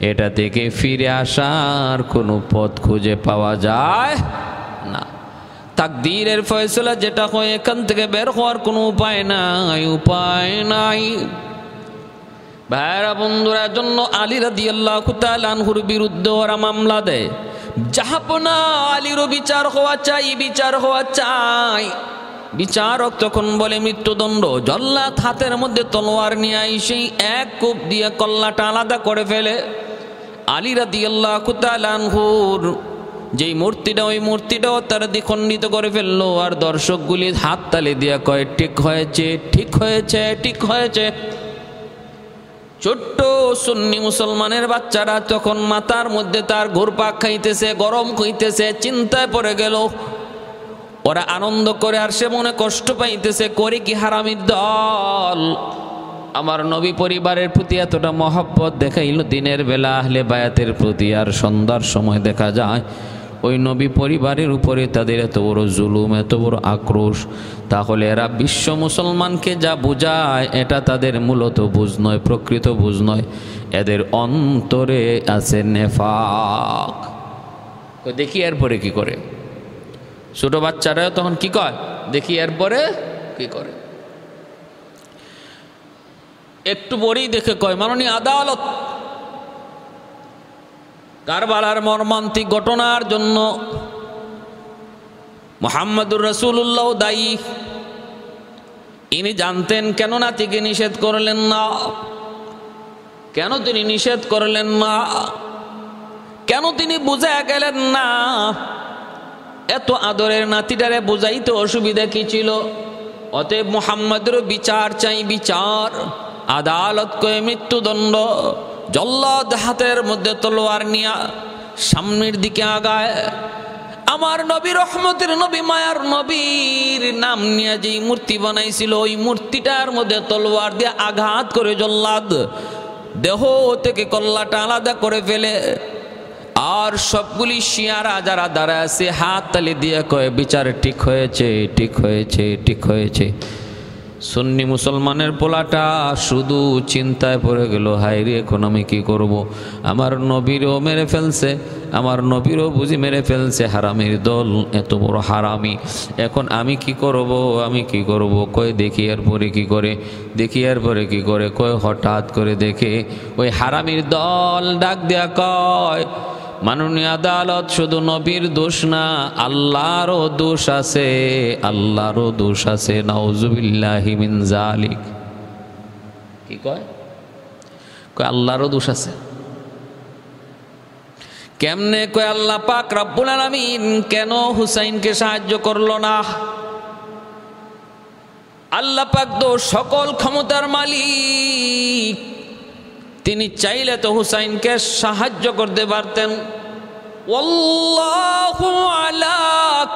এটা থেকে ফিরে আসার কোনো পথ খুঁজে পাওয়া যায় না। তাকদীরের ফয়সালা যেটা হয়, এখান থেকে বের হওয়ার কোনো উপায় নাই, উপায় নাই। ভাইরা বন্ধুরা, জন্য আলী রাদিয়াল্লাহু তাআলা আনহুর বিরুদ্ধে ওরা মামলা দেয়। জাহাপনা আলীরও বিচার হওয়া চাই, বিচার হওয়া চাই। বিচারক তখন বলে মৃত্যুদণ্ড। জল্লাদ হাতের মধ্যে তলোয়ার নিয়ে এসেই এক কোপ দিয়ে কল্লাটা আলাদা করে ফেলে। আলী রাদিয়াল্লাহু তাআলা আনহুর যেই মূর্তিটা, ওই মূর্তিটাও তারা দ্বিখণ্ডিত করে ফেললো। আর দর্শকগুলি হাত তালি দিয়া কয়, ঠিক হয়েছে, ঠিক হয়েছে, ঠিক হয়েছে। ছোট্ট সুন্নি মুসলমানের বাচ্চারা তখন মাথার মধ্যে তার ঘুরপাক খাইতেছে, গরম হইতেছে, চিন্তায় পড়ে গেল। ওরা আনন্দ করে আর সে মনে কষ্ট পাইতেছে, করে কি হারামির দল। আমার নবী পরিবারের প্রতি এতটা মহব্বত দেখাইল দিনের বেলা আহলে বায়াতের প্রতি, আর সন্ধ্যার সময় দেখা যায় ওই নবী পরিবারের উপরে তাদের এত বড় জুলুম, এত বড় আক্রোশ। তাহলে এরা বিশ্ব মুসলমানকে যা বুঝায়, এটা তাদের মূলত বুঝ নয়, প্রকৃত বুঝ নয়। এদের অন্তরে আছে নেফাক। দেখি এরপরে কি করে। ছোট বাচ্চারা তখন কি কয়, দেখি এরপরে কি করে। একটু পরেই দেখে কয়, মাননীয় আদালত, কারবালার মর্মান্তিক ঘটনার জন্য মুহাম্মদুর রাসূলুল্লাহ দায়ী। ইনি জানতেন, কেন নাতিকে নিষেধ করলেন না? কেন তিনি নিষেধ করলেন না? কেন তিনি বুঝা গেলেন না? এত আদরের নাতিটারে বুঝাইতে অসুবিধা কি ছিল? অতএব মুহাম্মদের বিচার চাই, বিচার। আদালত কয়ে মৃত্যুদণ্ড। জল্লাদ হাতের মধ্যে তলোয়ার নিয়া সামনের দিকে আগায়। আমার নবী, রহমতের নবী, মায়ার নবীর নাম নিয়ে যেই মূর্তি বানাইছিল, ওই মূর্তিটার মধ্যে তলোয়ার দিয়ে আঘাত করে জল্লাদ দেহ থেকে কল্লাটা আলাদা করে ফেলে। আর সবগুলি শিয়ারা যারা দাঁড়ায় আছে হাত তালি দিয়ে কয়, বিচার ঠিক হয়েছে, ঠিক হয়েছে, ঠিক হয়েছে। সুন্নি মুসলমানের পোলাটা শুধু চিন্তায় পড়ে গেল, হায় রে, এখন আমি কি করব? আমার নবীরও মেরে ফেলছে, আমার নবীরও বুঝি মেরে ফেলছে হারামির দল, এত বড় হারামি। এখন আমি কি করব, আমি কি করব? কয় দেখি এরপরে কি করে, দেখি এরপরে কি করে। কয় হঠাৎ করে দেখে ওই হারামির দল ডাক দেয়া কয়, মাননীয় আদালত, শুধু নবীর দোষ না, আল্লাহরও দোষ আছে, আল্লাহরও দোষ আছে। নাউজুবিল্লাহি মিন যালিক। কি কয়? কয় আল্লাহরও দোষ আছে। কেমনে? কয় আল্লাহ পাক রব্বুল আলামিন কেন হুসাইনকে সাহায্য করলো না? আল্লাহ পাক তো সকল ক্ষমতার মালিক, তিনি চাইলে তো হুসাইনকে সাহায্য করতে পারতেন। ওয়াল্লাহু আলা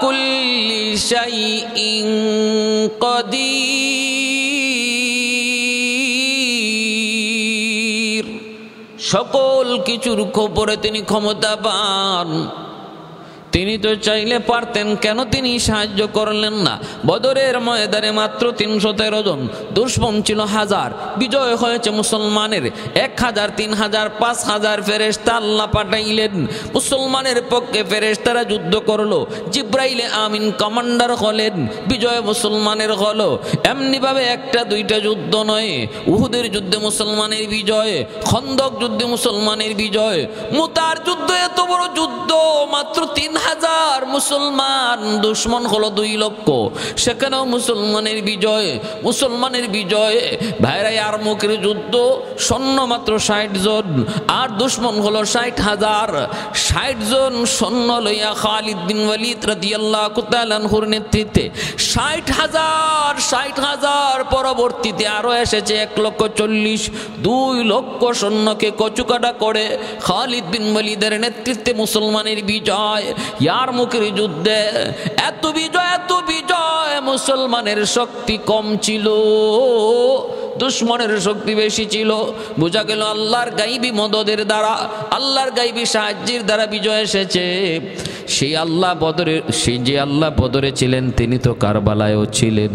কুল্লি শাইইন কাদির, সকল কিছুর উপরে তিনি ক্ষমতাবান। তিনি তো চাইলে পারতেন, কেন তিনি সাহায্য করলেন না? বদরের ময়দানে মাত্র 313 জন, দুশমন ছিল 1000, বিজয় হয়েছে মুসলমানের 1000, 3000, 5000 ফেরেশতা আল্লাহ পাঠাইলেন। মুসলমানের পক্ষে ফেরেশতারা যুদ্ধ করলো, জিব্রাইলে আমিন কমান্ডার হলেন, বিজয় মুসলমানের হলো। এমনিভাবে একটা দুইটা যুদ্ধ নয়, উহুদের যুদ্ধে মুসলমানের বিজয়, খন্দক যুদ্ধে মুসলমানের বিজয়, মুতার যুদ্ধ, এত বড় যুদ্ধ, মাত্র 3000 মুসলমান, দুশমন হলো 2 লক্ষ, সেখানেও মুসলমানের বিজয়, মুসলমানের বিজয়। ভাইরা, ইয়ারমুকের যুদ্ধ, সৈন্য মাত্র 60 জন, আর দুশমন হলো 60,000। 60 জন সৈন্য লইয়া খালিদ বিন ওয়ালিদ রাদিয়াল্লাহু তাআলা আনহুর নেতৃত্বে 60,000 পরবর্তীতে আরো এসেছে 1,40,000। 2 লক্ষ সৈন্যকে কচুকাটা করে খালিদ বিন ওয়ালিদের নেতৃত্বে মুসলমানের বিজয়। ইয়ারমুকের যুদ্ধে এত বিজয়, মুসলমানের শক্তি কম ছিল, দুশমনের শক্তি বেশি ছিল। বোঝা গেল আল্লাহর গাইবী মদদের দ্বারা, আল্লাহর গাইবী সাহায্যের দ্বারা বিজয় এসেছে। সেই যে আল্লাহ বদরে ছিলেন, তিনি তো কারবালায়ও ছিলেন।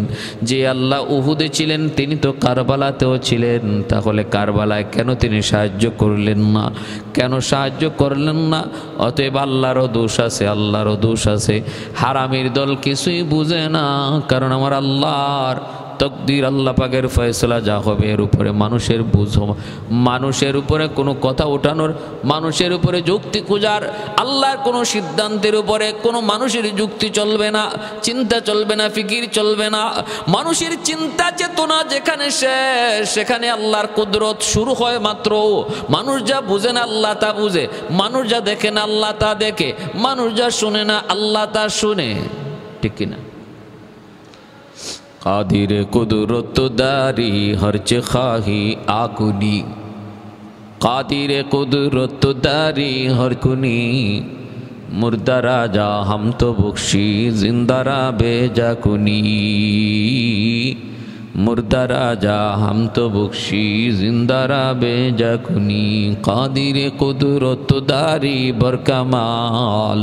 যে আল্লাহ উহুদে ছিলেন, তিনি তো কারবালাতেও ছিলেন। তাহলে কারবালায় কেন তিনি সাহায্য করলেন না? কেন সাহায্য করলেন না? অতএব আল্লাহরও দোষ আছে, আল্লাহরও দোষ আছে। হারামির দল কিছুই বুঝে না, কারণ আমার আল্লাহর তকদির, আল্লাহ পাকের ফয়সালা যা হবে এর উপরে মানুষের বুঝ, মানুষের উপরে কোনো কথা ওঠানোর, মানুষের উপরে যুক্তি খোঁজার, আল্লাহর কোনো সিদ্ধান্তের উপরে কোনো মানুষের যুক্তি চলবে না, চিন্তা চলবে না, ফিকির চলবে না। মানুষের চিন্তা চেতনা যেখানে শেষ, সেখানে আল্লাহর কুদরত শুরু হয় মাত্র। মানুষ যা বুঝে না আল্লাহ তা বুঝে, মানুষ যা দেখে না আল্লাহ তা দেখে, মানুষ যা শুনে না আল্লাহ তা শুনে। ঠিক কিনা? কাদির কুদরত দারি হরচে খাহি আকুনি, কাদির কুদরত দারি হরকুনি, মুর্দা রাজা হাম তো বখশি জিন্দারা বেজা কুনি, মুর্দা রাজা হাম তো বখশি জিন্দারা বেজা কুনি। কাদির কুদরত দারি বরকামাল,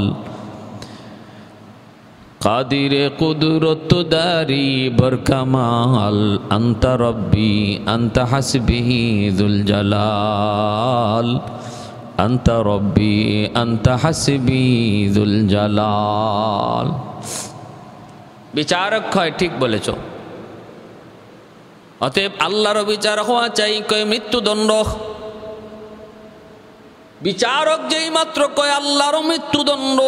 কাদির কুদরত দারি বরকামাল, আন্তা রব্বি আন্তা হাসবি যুল জালাল, আন্তা রব্বি আন্তা হাসবি যুল জালাল। বিচারক হয়, ঠিক বলেছ। অতএব আল্লাহর বিচার হওয়া চাই। কয় মৃত্যুদণ্ড, বিচারক যেই মাত্র কয় আল্লাহর মৃত্যুদণ্ড,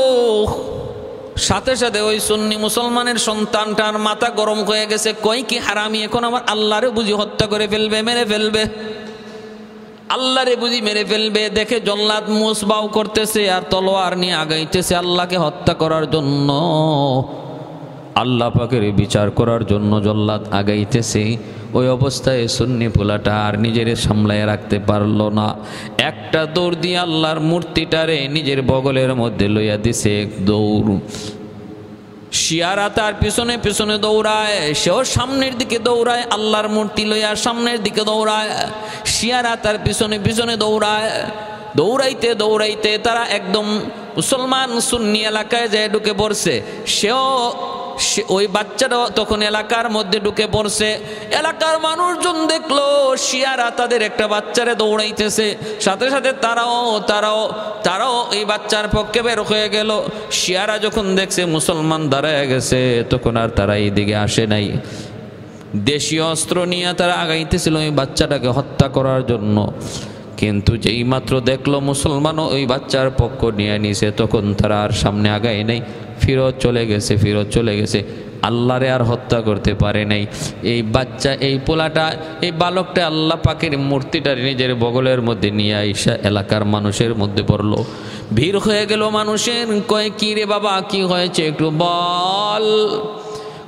সাথে সাথে ওই সুন্নি মুসলমানের সন্তানটার মাথা গরম হয়ে গেছে। কই কি হারামি, এখন আমার আল্লাহরে বুঝি হত্যা করে ফেলবে, মেরে ফেলবে, আল্লাহরে বুঝি মেরে ফেলবে। দেখে জল্লাদ মুসবাউ করতেছে আর তলোয়ার নিয়ে আগাইতেছে আল্লাহকে হত্যা করার জন্য, আল্লাহ পাকের বিচার করার জন্য জল্লাদ আগাইতেছে। ওই অবস্থায় সুন্নি পোলাটা আর নিজের সামলায় রাখতে পারল না, একটা দৌড় দিয়ে আল্লাহর মূর্তিটারে নিজের বগলের মধ্যে লইয়া দিছে এক দৌড়। শিয়ারা তার পিছনে পিছনে দৌড়ায়, সেও সামনের দিকে দৌড়ায়, আল্লাহর মূর্তি লইয়া সামনের দিকে দৌড়ায়। শিয়ারা তার পিছনে পিছনে দৌড়ায়। দৌড়াইতে দৌড়াইতে তারা একদম মুসলমান সুন্নি এলাকায় যে ঢুকে পড়ছে, ওই বাচ্চাটাও তখন এলাকার মধ্যে ঢুকে পড়ছে। এলাকার মানুষজন দেখলো শিয়ারা তাদের একটা বাচ্চারে দৌড়াইতেছে, সাথে সাথে তারাও এই বাচ্চার পক্ষে বের হয়ে গেল। শিয়ারা যখন দেখছে মুসলমান দাঁড়ায় গেছে, তখন আর তারা এইদিকে আসে নাই। দেশীয় অস্ত্র নিয়ে তারা আগাইতেছিল ওই বাচ্চাটাকে হত্যা করার জন্য। কিন্তু যেই মাত্র দেখলো মুসলমানও ওই বাচ্চার পক্ষ নিয়ে নিছে, তখন তারা আর সামনে আগায় নাই, ফিরত চলে গেছে। আল্লাহরে আর হত্যা করতে পারে নাই। এই বাচ্চা, এই পোলাটা, এই বালকটা আল্লাহ পাকের মূর্তিটা নিজের বগলের মধ্যে নিয়ে আইসা এলাকার মানুষের মধ্যে পড়লো। ভিড় হয়ে গেল মানুষের। কয় কি রে বাবা, কি হয়েছে একটু বল।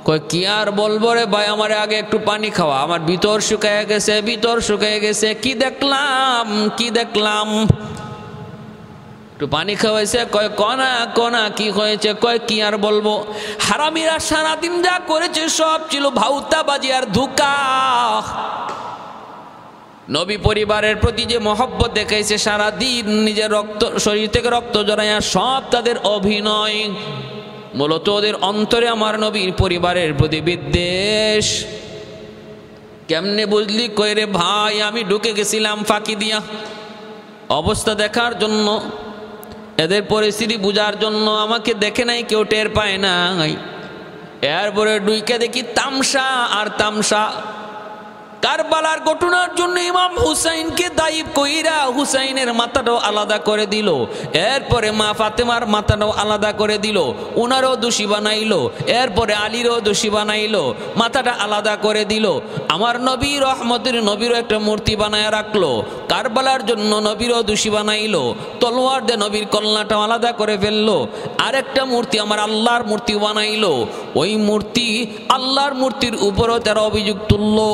কয় কি আর বলবো রে ভাই, আমার আগে একটু পানি খাওয়া, আমার ভিতর শুকায় গেছে। কি দেখলাম একটু পানি খাওয়াইছে। কয় কনা কি হয়েছে? কয় কি আর বলবো, হারামিরা সারাদিন যা করেছে সব ছিল ভাউতাবাজি আর ধোঁকা। নবী পরিবারের প্রতি যে মহব্বত দেখাইছে সারাদিন, নিজের শরীর থেকে রক্ত জড়াইয়া, সব তাদের অভিনয়। মূলত ওদের অন্তরে আমার নবীর পরিবারের প্রতি বিদ্বেষ। কেমনে বুঝলি? কই রে ভাই, আমি ঢুকে গেছিলাম ফাঁকি দিয়া অবস্থা দেখার জন্য, এদের পরিস্থিতি বুঝার জন্য। আমাকে দেখে নাই, কেউ টের পায় নাই। এরপরে ডুইকে দেখি তামসা আর তামসা। কারবালার ঘটনার জন্য ইমাম হুসাইনকে দায়ী কইরা হুসাইনের মাথাটাও আলাদা করে দিল। এরপরে মা ফাতেমার মাথাটাও আলাদা করে দিল, উনারও দোষী বানাইলো। এরপরে আলীরও দোষী বানাইলো, মাথাটা আলাদা করে দিল। আমার নবী রহমতের নবীরও একটা মূর্তি বানায় রাখলো, কারবালার জন্য নবীরও দোষী বানাইলো। তলোয়ার দিয়ে নবীর কল্লাটাও আলাদা করে ফেললো। আরেকটা মূর্তি আমার আল্লাহর মূর্তি বানাইলো। ওই মূর্তি, আল্লাহর মূর্তির উপরও তারা অভিযোগ তুললো,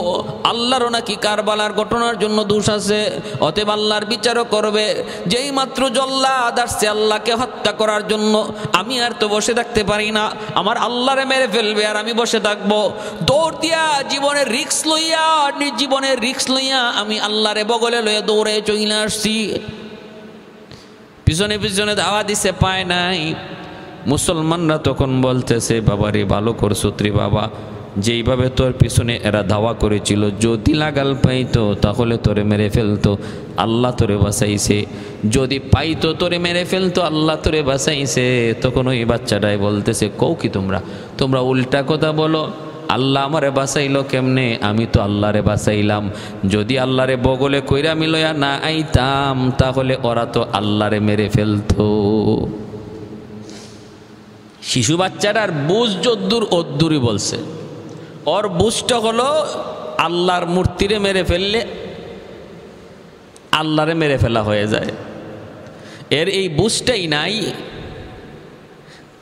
আল্লাহরও নাকি কারবালার ঘটনার জন্য দোষ আছে, অতএব আল্লাহর বিচারও করবে। যেই মাত্র জল্লাদ আসছে আল্লাহকে হত্যা করার জন্য, আমি আর তো বসে থাকতে পারি না, আমার আল্লাহরে মেরে ফেলবে আর আমি বসে থাকবো। দৌড় দিয়া জীবনের রিক্স লইয়া আমি আল্লাহরে বগলে লইয়া দৌড়ে চলে আসছি। পিছনে ধাওয়া দিছে, পায় নাই। মুসলমানরা তখন বলতেছে, বাবা রে, ভালো করছো রে বাবা, যেইভাবে তোর পিছনে এরা ধাওয়া করেছিল, যদি লাগাল পাইতো তাহলে তোরে মেরে ফেলতো, আল্লাহ তোরে বাঁচাইছে। যদি পাইতো তোরে মেরে ফেলতো, আল্লাহ তোরে বাঁচাইছে। তখন ওই বাচ্চাটাই বলতেছে, কও কি তোমরা উল্টা কথা বলো। আল্লাহ আমারে বাঁচাইলো কেমনে? আমি তো আল্লাহরে বাঁচাইলাম। যদি আল্লাহরে বগলে কইরা আমি লইয়া না আইতাম, তাহলে ওরা তো আল্লাহরে মেরে ফেলতো। শিশু বাচ্চাটার বুঝ যদ্দুর অদ্দুরই বলছে। ওর বুঝটা হলো আল্লাহর মূর্তিরে মেরে ফেললে আল্লাহরে মেরে ফেলা হয়ে যায়। এর এই বুঝটাই নাই।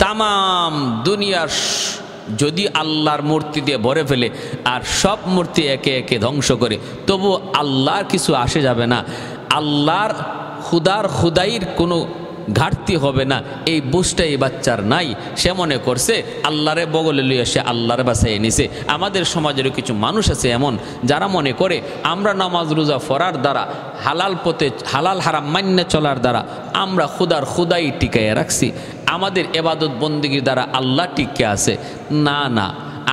তামাম দুনিয়ার যদি আল্লাহর মূর্তি দিয়ে ভরে ফেলে আর সব মূর্তি একে একে ধ্বংস করে, তবু আল্লাহর কিছু আসে যাবে না, আল্লাহর খুদাইর কোনো ঘাটতি হবে না। এই বুঝটা এই বাচ্চার নাই। সে মনে করছে আল্লাহরে বগলে লইয়া সে আল্লাহরে বাঁচাইয়ে নিছে। আমাদের সমাজেরও কিছু মানুষ আছে এমন, যারা মনে করে আমরা নামাজ রোজা পড়ার দ্বারা, হালাল পথে হালাল হারাম মান্য চলার দ্বারা আমরা খুদাই টিকাইয়া রাখছি, আমাদের এবাদত বন্দিগির দ্বারা আল্লাহ টিকে আছে। না,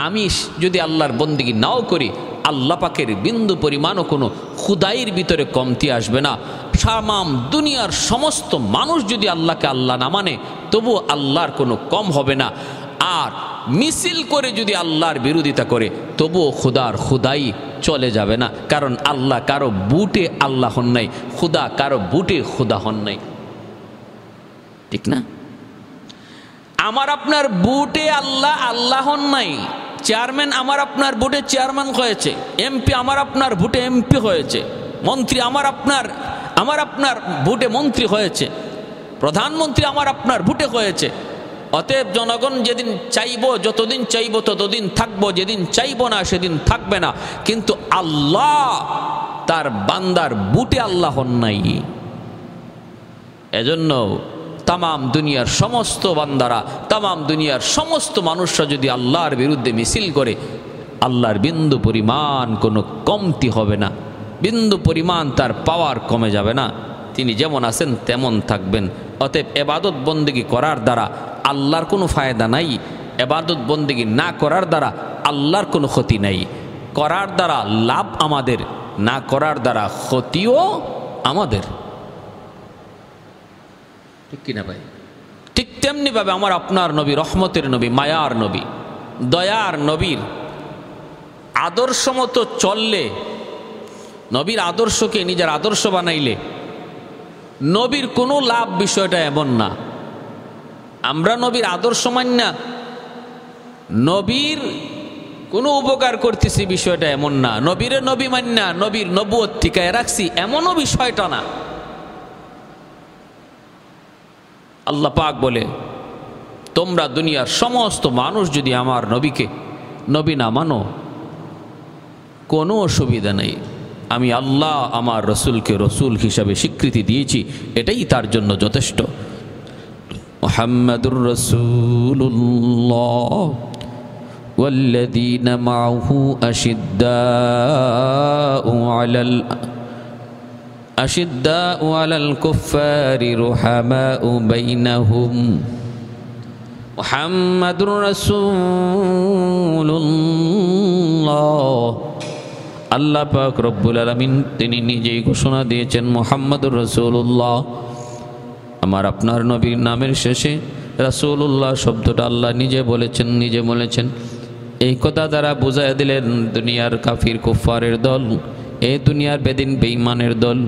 আমি যদি আল্লাহর বন্দিগি নাও করি, আল্লাহ পাকের বিন্দু পরিমাণও কোনো খুদাইয়ের ভিতরে কমতি আসবে না। তামাম দুনিয়ার সমস্ত মানুষ যদি আল্লাহকে আল্লাহ না মানে, তবু আল্লাহর কোনো কম হবে না। আর মিছিল করে যদি আল্লাহর বিরোধিতা করে, তবুও খুদাই চলে যাবে না। কারণ আল্লাহ কারো বুটে আল্লাহ হন নাই, খুদা কারো বুটে খুদা হন নাই। ঠিক না? আমার আপনার বুটে আল্লাহ হন নাই। চেয়ারম্যান আমার আপনার বুটে চেয়ারম্যান হয়েছে, এমপি আমার আপনার বুটে এমপি হয়েছে, মন্ত্রী আমার আপনার বুটে মন্ত্রী হয়েছে, প্রধানমন্ত্রী আমার আপনার বুটে হয়েছে। অতএব জনগণ যেদিন চাইব, যতদিন চাইব ততদিন থাকবো, যেদিন চাইব না সেদিন থাকবে না। কিন্তু আল্লাহ তার বান্দার বুটে আল্লাহ হন নাই। এজন্য তামাম দুনিয়ার সমস্ত বান্দারা, তামাম দুনিয়ার সমস্ত মানুষরা যদি আল্লাহর বিরুদ্ধে মিছিল করে, আল্লাহর বিন্দু পরিমাণ কোনো কমতি হবে না, বিন্দু পরিমাণ তার পাওয়ার কমে যাবে না। তিনি যেমন আছেন তেমন থাকবেন। অতএব এবাদত বন্দেগী করার দ্বারা আল্লাহর কোনো ফায়দা নাই, এবাদত বন্দেগী না করার দ্বারা আল্লাহর কোনো ক্ষতি নাই। করার দ্বারা লাভ আমাদের, না করার দ্বারা ক্ষতিও আমাদের। ঠিক কিনা ভাই? ঠিক তেমনিভাবে আমার আপনার নবী, রহমতের নবী, মায়ার নবী, দয়ার নবীর আদর্শ মতো চললে, নবীর আদর্শকে নিজের আদর্শ বানাইলে নবীর কোনো লাভ বিষয়টা এমন না। আমরা নবীর আদর্শ মান্না নবীর কোনো উপকার করতেছি বিষয়টা এমন না। নবীরে নবী মান্না নবীর নবুয়ত ঠিকায় রাখছি এমনও বিষয়টা না। আল্লাহ পাক বলে, তোমরা দুনিয়ার সমস্ত মানুষ যদি আমার নবীকে নবী না মানো কোনো অসুবিধা নেই, আমি আল্লাহ আমার রসুলকে রসুল হিসাবে স্বীকৃতি দিয়েছি, এটাই তার জন্য যথেষ্ট। মুহাম্মাদুর রাসূলুল্লাহ ওয়াল্লাযীনা মাআহু আশিদ্দাউ আলাল কুফফারি রুহামাউ বাইনাহুম মুহাম্মাদুর রাসূলুল্লাহ। আল্লাহ পাক রব্বুল আলামিন তিনি নিজেই ঘোষণা দিয়েছেন, মুহাম্মাদুর রাসূলুল্লাহ। আমার আপনার নবীর নামের শেষে রাসূলুল্লাহ শব্দটা আল্লাহ নিজে বলেছেন। এই কথা দ্বারা বুঝাইয়া দিলেন, দুনিয়ার কাফির কুফফারের দল, এই দুনিয়ার বেদিন বেঈমানের দল,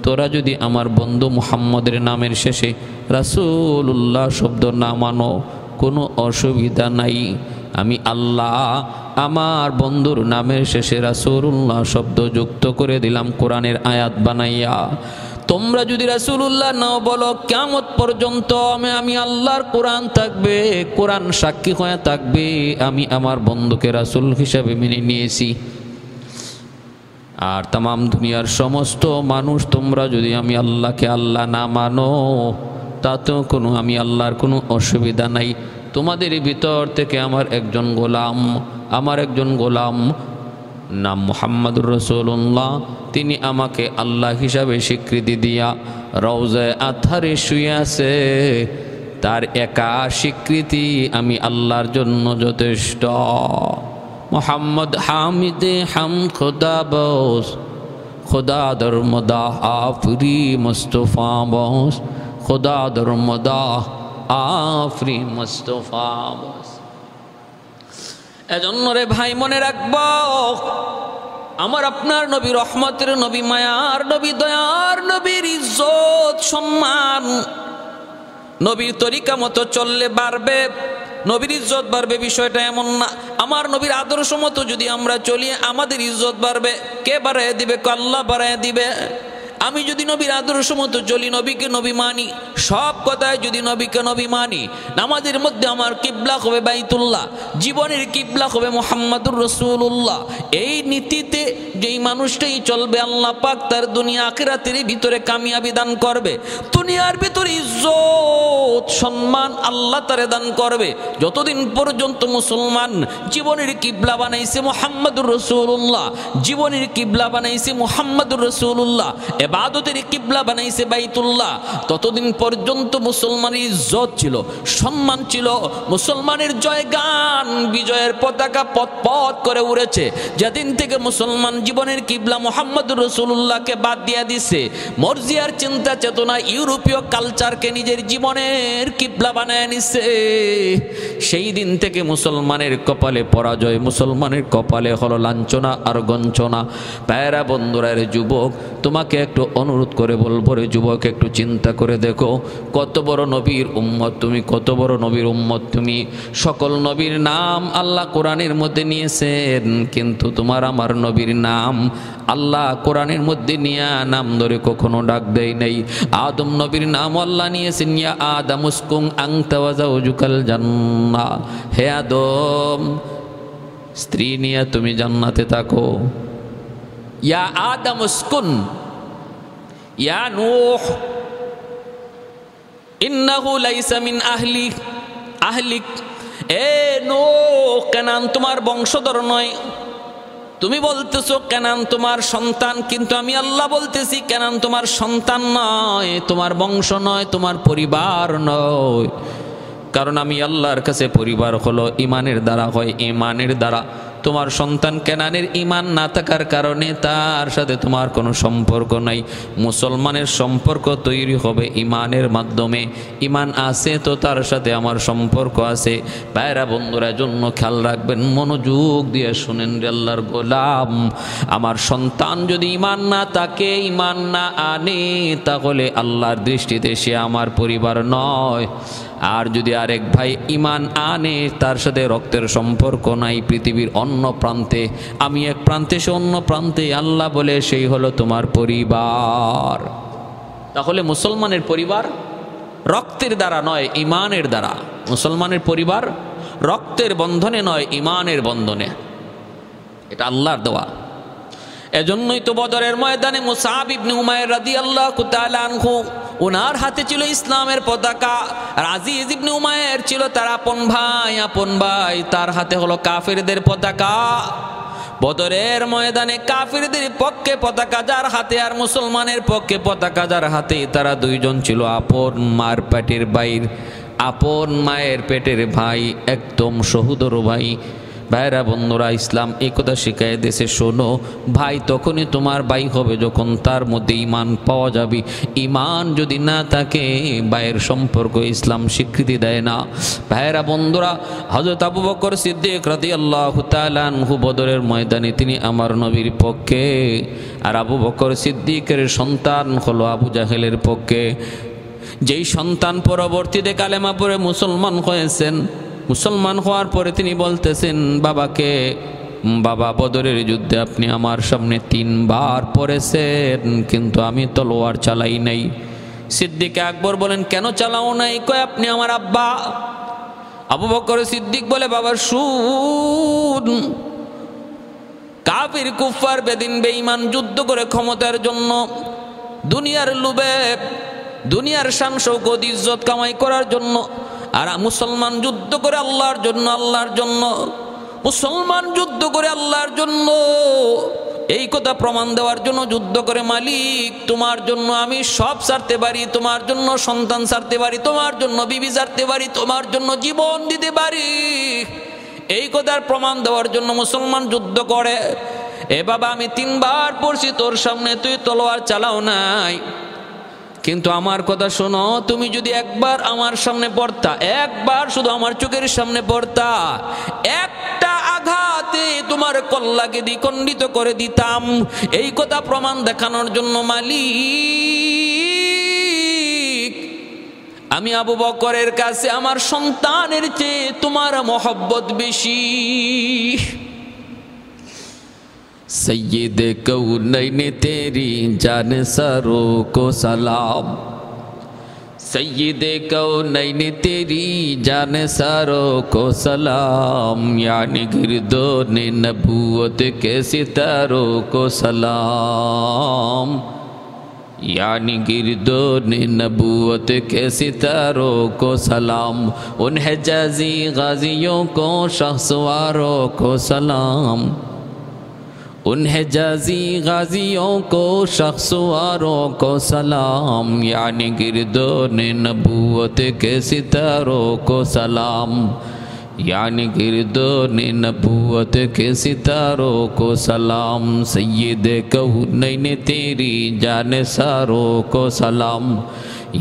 তোরা যদি আমার বন্ধু মুহাম্মদের নামের শেষে রাসূলুল্লাহ শব্দ না মানো কোনো অসুবিধা নাই। আমি আল্লাহ আমার বন্ধুর নামের শেষে রাসূলুল্লাহ শব্দ যুক্ত করে দিলাম কোরআনের আয়াত বানাইয়া। তোমরা যদি রাসূলুল্লাহ নাও বলো, কিয়ামত পর্যন্ত আমি আল্লাহর কোরআন থাকবে, কোরআন সাক্ষী হয়ে থাকবে আমি আমার বন্ধুকে রাসূল হিসাবে মেনে নিয়েছি। আর তামাম দুনিয়ার সমস্ত মানুষ তোমরা যদি আমি আল্লাহকে আল্লাহ না মানো তাতেও আমি আল্লাহর কোনো অসুবিধা নাই। তোমাদের ভিতর থেকে আমার একজন গোলাম নাম মুহাম্মাদুর রাসূলুল্লাহ, তিনি আমাকে আল্লাহ হিসাবে স্বীকৃতি দিয়া রওজায়ে আতহারে শুয়ে আছে। তার একা স্বীকৃতি আমি আল্লাহর জন্য যথেষ্ট। মোহাম্মদ হামিদে হাম খোদা বস, খোদা দরমদা আফরি মুস্তফা বস, খোদা দরমদা আফরি মুস্তফা বস। এজন্য রে ভাই মনে রাখব, আমার আপনার নবী, রহমতের নবী, মায়ার নবী, দয়ার নবীর ইজ্জত সম্মান নবীর তরিকা মতো চললে বাড়বে, নবীর ইজ্জত বাড়বে বিষয়টা এমন না। আমার নবীর আদর্শ মতো যদি আমরা চলি আমাদের ইজ্জত বাড়বে। কে বাড়ায় দিবে? আল্লাহ বাড়ায় দিবে। আমি যদি নবীর আদর্শ মতো চলি, নবীকে নবী মানি, সব কথায় যদি নবীকে নবী মানি, নামাজের মধ্যে আমার কিবলা হবে বাইতুল্লাহ, জীবনের কিবলা হবে মুহাম্মাদুর রাসূলুল্লাহ, এই নীতিতে যেই মানুষটাই চলবে আল্লাহ পাক তার দুনিয়া আখিরাতের ভিতরে কামিয়াবি দান করবে। দুনিয়ার ভিতরে ইজ্জত সম্মান আল্লাহ তারে দান করবে। যতদিন পর্যন্ত মুসলমান জীবনের কিবলা বানাইছে মুহাম্মাদুর রাসূলুল্লাহ, জীবনের কিবলা বানাইছে মুহাম্মাদুর রাসূলুল্লাহ, ইবাদতের কিবলা বানাইছে বাইতুল্লাহ, ততদিন পর্যন্ত মুসলমানের ইজ্জত ছিল, সম্মান ছিল, মুসলমানের জয়গান বিজয়ের পতাকা পথ পথ করে উড়েছে। যেদিন থেকে মুসলমান জীবনের কিবলা মুহাম্মদুর রাসূলুল্লাহকে বাদ দিয়ে দিছে, মর্জিয়ার চিন্তা চেতনা ইউরোপীয় কালচারকে নিজের জীবনের কিবলা বানায় নিছে, সেই দিন থেকে মুসলমানের কপালে পরাজয়, মুসলমানের কপালে হলো লাঞ্ছনা আর গঞ্চনা। প্যারা বন্ধুরা, রে যুবক, তোমাকে একটু অনুরোধ করে বলবো, রে যুবক, একটু চিন্তা করে দেখো কত বড় নবীর উম্মত তুমি, কত বড় নবীর উম্মত তুমি। সকল নবীর নাম আল্লাহ কোরআনের মধ্যে নিয়েছেন, কিন্তু তোমার আমার নবীর নাম আল্লাহ কোরআনের মধ্যে নিয়ে নাম ধরে কখনো ডাক দেয় নাই। আদম নবীর নাম আল্লাহ নিয়েছেন, ইয়া আদম উসকুন আনতা ওয়া যাওজুকাল জান্নাহ, হে আদম স্ত্রী নিয়ে তুমি জান্নাতে থাকো। ইয়া আদম উসকুন, ইয়া নূহ ইন্নাহু লাইসা মিন আহলিক, এ নূহ, কানান তোমার বংশধর নয়। তুমি বলতেছো কেনান তোমার সন্তান, কিন্তু আমি আল্লাহ বলতেছি কেনান তোমার সন্তান নয়, তোমার বংশ নয়, তোমার পরিবার নয়। কারণ আমি আল্লাহর কাছে পরিবার হলো ইমানের দ্বারা হয়, ইমানের দ্বারা। তোমার সন্তান কেনানের ইমান না থাকার কারণে তার সাথে তোমার কোনো সম্পর্ক নাই। মুসলমানের সম্পর্ক তৈরি হবে ইমানের মাধ্যমে। ইমান আছে তো তার সাথে আমার সম্পর্ক আছে। ভাইরা বন্ধুরা, জন্য খেয়াল রাখবেন, মনোযোগ দিয়ে শুনেন রে আল্লাহর গোলাম। আমার সন্তান যদি ইমান না থাকে, ইমান না আনে, তাহলে আল্লাহর দৃষ্টিতে সে আমার পরিবার নয়। আর যদি আরেক ভাই ইমান আনে, তার সাথে রক্তের সম্পর্ক নাই, পৃথিবীর অন্য প্রান্তে, আমি এক প্রান্তে সে অন্য প্রান্তে, আল্লাহ বলে সেই হলো তোমার পরিবার। তাহলে মুসলমানের পরিবার রক্তের দ্বারা নয়, ইমানের দ্বারা। মুসলমানের পরিবার রক্তের বন্ধনে নয়, ইমানের বন্ধনে। এটা আল্লাহর দেওয়া। এজন্যই তো বদরের ময়দানে মুসআব ইবনে উমাইর রাদিয়াল্লাহু তাআলা আনহু, ওনার হাতে ছিল ইসলামের পতাকা। আর আজিজ ইবনে উমাইর ছিল তার আপন ভাই, তার হাতে হলো কাফিরদের পতাকা। বদরের ময়দানে কাফিরদের পক্ষে পতাকা যার হাতে আর মুসলমানের পক্ষে পতাকা যার হাতে, তারা দুইজন ছিল আপন মার পেটের বাইর, আপন মায়ের পেটের ভাই, একদম সহোদর ভাই। ভাইরা বন্ধুরা, ইসলাম এই কথা শিখায় দেশে, শোনো ভাই তখনই তোমার ভাই হবে যখন তার মধ্যে ইমান পাওয়া যাবে। ইমান যদি না থাকে, ভাইয়ের সম্পর্ক ইসলাম স্বীকৃতি দেয় না। ভাইরা বন্ধুরা, হযরত আবু বকর সিদ্দিক রাদিয়াল্লাহু তাআলা আনহু বদরের ময়দানে তিনি আমার নবীর পক্ষে, আর আবু বকর সিদ্দিকের সন্তান হলো আবু জাহেলের পক্ষে। যেই সন্তান পরবর্তীতে কালেমা পড়ে মুসলমান হয়েছেন, মুসলমান হওয়ার পরে তিনি বলতেছেন বাবাকে, বাবা বদরের যুদ্ধে আপনি আমার সামনে 3 বার পড়েছেন, কিন্তু আমি তলোয়ার চালাই নাই। সিদ্দিক আকবর বলেন, কেন চালাও নাই? কয় আপনি আমার আব্বা। আবু বকর সিদ্দিক বলে, বাবা শুন, কাফির কুফার বেদিন বেঈমান যুদ্ধ করে ক্ষমতার জন্য, দুনিয়ার লোভে, দুনিয়ার শান শৌকত ইজ্জত কামাই করার জন্য। আর মুসলমান যুদ্ধ করে আল্লাহর জন্য, আল্লাহর জন্য। মুসলমান যুদ্ধ করে আল্লাহর জন্য, এই কথা প্রমাণ দেওয়ার জন্য যুদ্ধ করে। মালিক, তোমার জন্য আমি সব ছাড়তে পারি, তোমার জন্য সন্তান ছাড়তে পারি, তোমার জন্য বিবি ছাড়তে পারি, তোমার জন্য জীবন দিতে পারি, এই কথার প্রমাণ দেওয়ার জন্য মুসলমান যুদ্ধ করে। এ বাবা, আমি 3 বার পড়ছি তোর সামনে, তুই তলোয়ার চালাও নাই। কিন্তু আমার কথা শোনো, তুমি যদি একবার আমার সামনে পড়তা, একবার শুধু আমার চোখের সামনে পড়তা, একটা আঘাতে তোমার কল্লাকে দ্বিখণ্ডিত করে দিতাম। এই কথা প্রমাণ দেখানোর জন্য মালিক, আমি আবু বকরের কাছে আমার সন্তানের চেয়ে তোমার মহব্বত বেশি। सैयद कौनैन तेरी जान सरो को सलाम, सैयद कौनैन तेरी जान सरो को सलाम, यानी गिरदोन नबूवत के सितारों को सलाम, यानी गिरदोन नबूवत के सितारों को सलाम, उन हिजाज़ी गाजियों को शख्सवारों को सलाम, उन हिजाज़ी गाजियों को शख्सवारों को सलाम, यानी गिरदोन नबूवत के सितारों को सलाम, यानी गिरदोन नबूवत के सितारों को सलाम, सैयद कौनैन तेरी जान सारों को सलाम,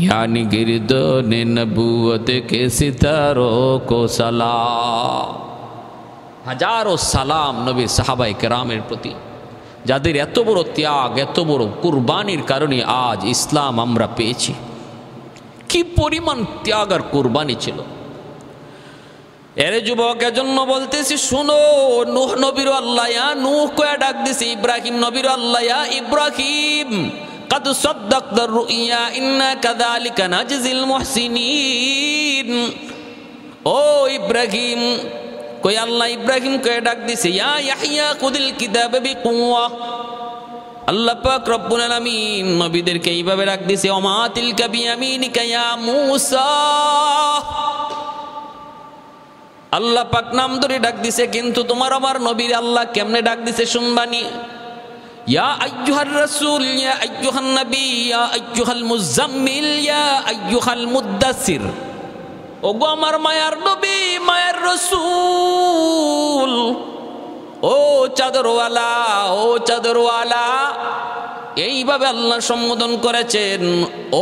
यानी गिरदोन नबूवत के सितारों को सलाम। হাজারো সালাম নবী সাহাবায়ে কেরামের প্রতি, যাদের এত বড় ত্যাগ, এত বড় কুরবানির কারণে আজ ইসলাম আমরা পেয়েছি। কি পরিমাণ ত্যাগ আর কুরবানি ছিল। এর যুবক, এজন্য বলতেছি শুনো, নূহ নবীর আল্লাহ ইয়া নূহ কয়ে ডাক দিছে, ইব্রাহিম নবীর আল্লাহ ইয়া ইব্রাহিম, قد صدقت الرؤيا إنا كذلك نجزي المحسنين। ও ইব্রাহিম, কই আল্লাহ ইব্রাহিম কে ডাক দিছে, ইয়া ইয়াহইয়া খুদিল কিতাব বিকুওয়া। আল্লাহ পাক রব্বুল আলামিন নবীদেরকে এইভাবে ডাক দিছে, ওমা তিলকা বিয়ামিনিকা ইয়া মূসা। আল্লাহ পাক নাম ধরে ডাক দিছে, কিন্তু তোমার আমার নবীর আল্লাহ কেমনে ডাক দিছে শুনবানি। ইয়া আইয়ুহার রাসূল, ইয়া আইয়ুহান নবী, ইয়া আইয়ুহাল মুজাম্মিল, ইয়া আইয়ুহাল মুদ্দাসির। ওগো আমার মায়ার নবী, মায়ার রাসূল, ও চাদরওয়ালা, ও চাদরওয়ালা। এইভাবে আল্লাহ সম্বোধন করেছেন।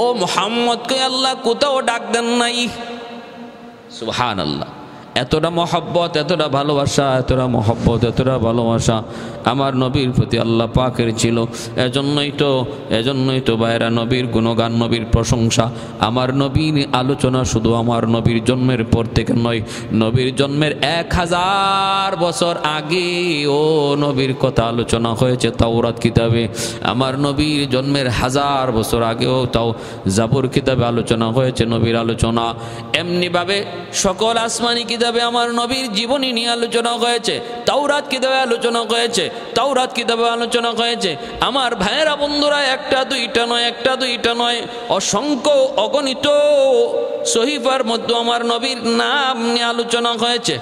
ও মুহাম্মদকে আল্লাহ কোথাও ডাক দেন নাই। সুবহানাল্লাহ। এতটা মহব্বত, এতটা ভালোবাসা, এতটা মহব্বত, এতটা ভালোবাসা আমার নবীর প্রতি আল্লাহ পাকের ছিল। এজন্যই তো বাইরা নবীর গুণগান, নবীর প্রশংসা। আমার নবীর আলোচনা শুধু আমার নবীর জন্মের পর থেকে নয়, নবীর জন্মের 1000 বছর আগে ও নবীর কথা আলোচনা হয়েছে তাওরাত কিতাবে। আমার নবীর জন্মের 1000 বছর আগেও তাও জাবুর কিতাবে আলোচনা হয়েছে নবীর আলোচনা। এমনিভাবে সকল আসমানি কিতাবে আমার নবীর জীবনী নিয়ে আলোচনা হয়েছে, তাওরাত কিতাবে আলোচনা হয়েছে, তাওরাত কিতাবে আলোচনা হয়েছে। আমার ভাইয়েরা বন্ধুরা, একটা দুইটা নয়, অসংখ্য অগণিত সহিফার মধ্যে আমার নবীর নাম নিয়ে আলোচনা হয়েছে।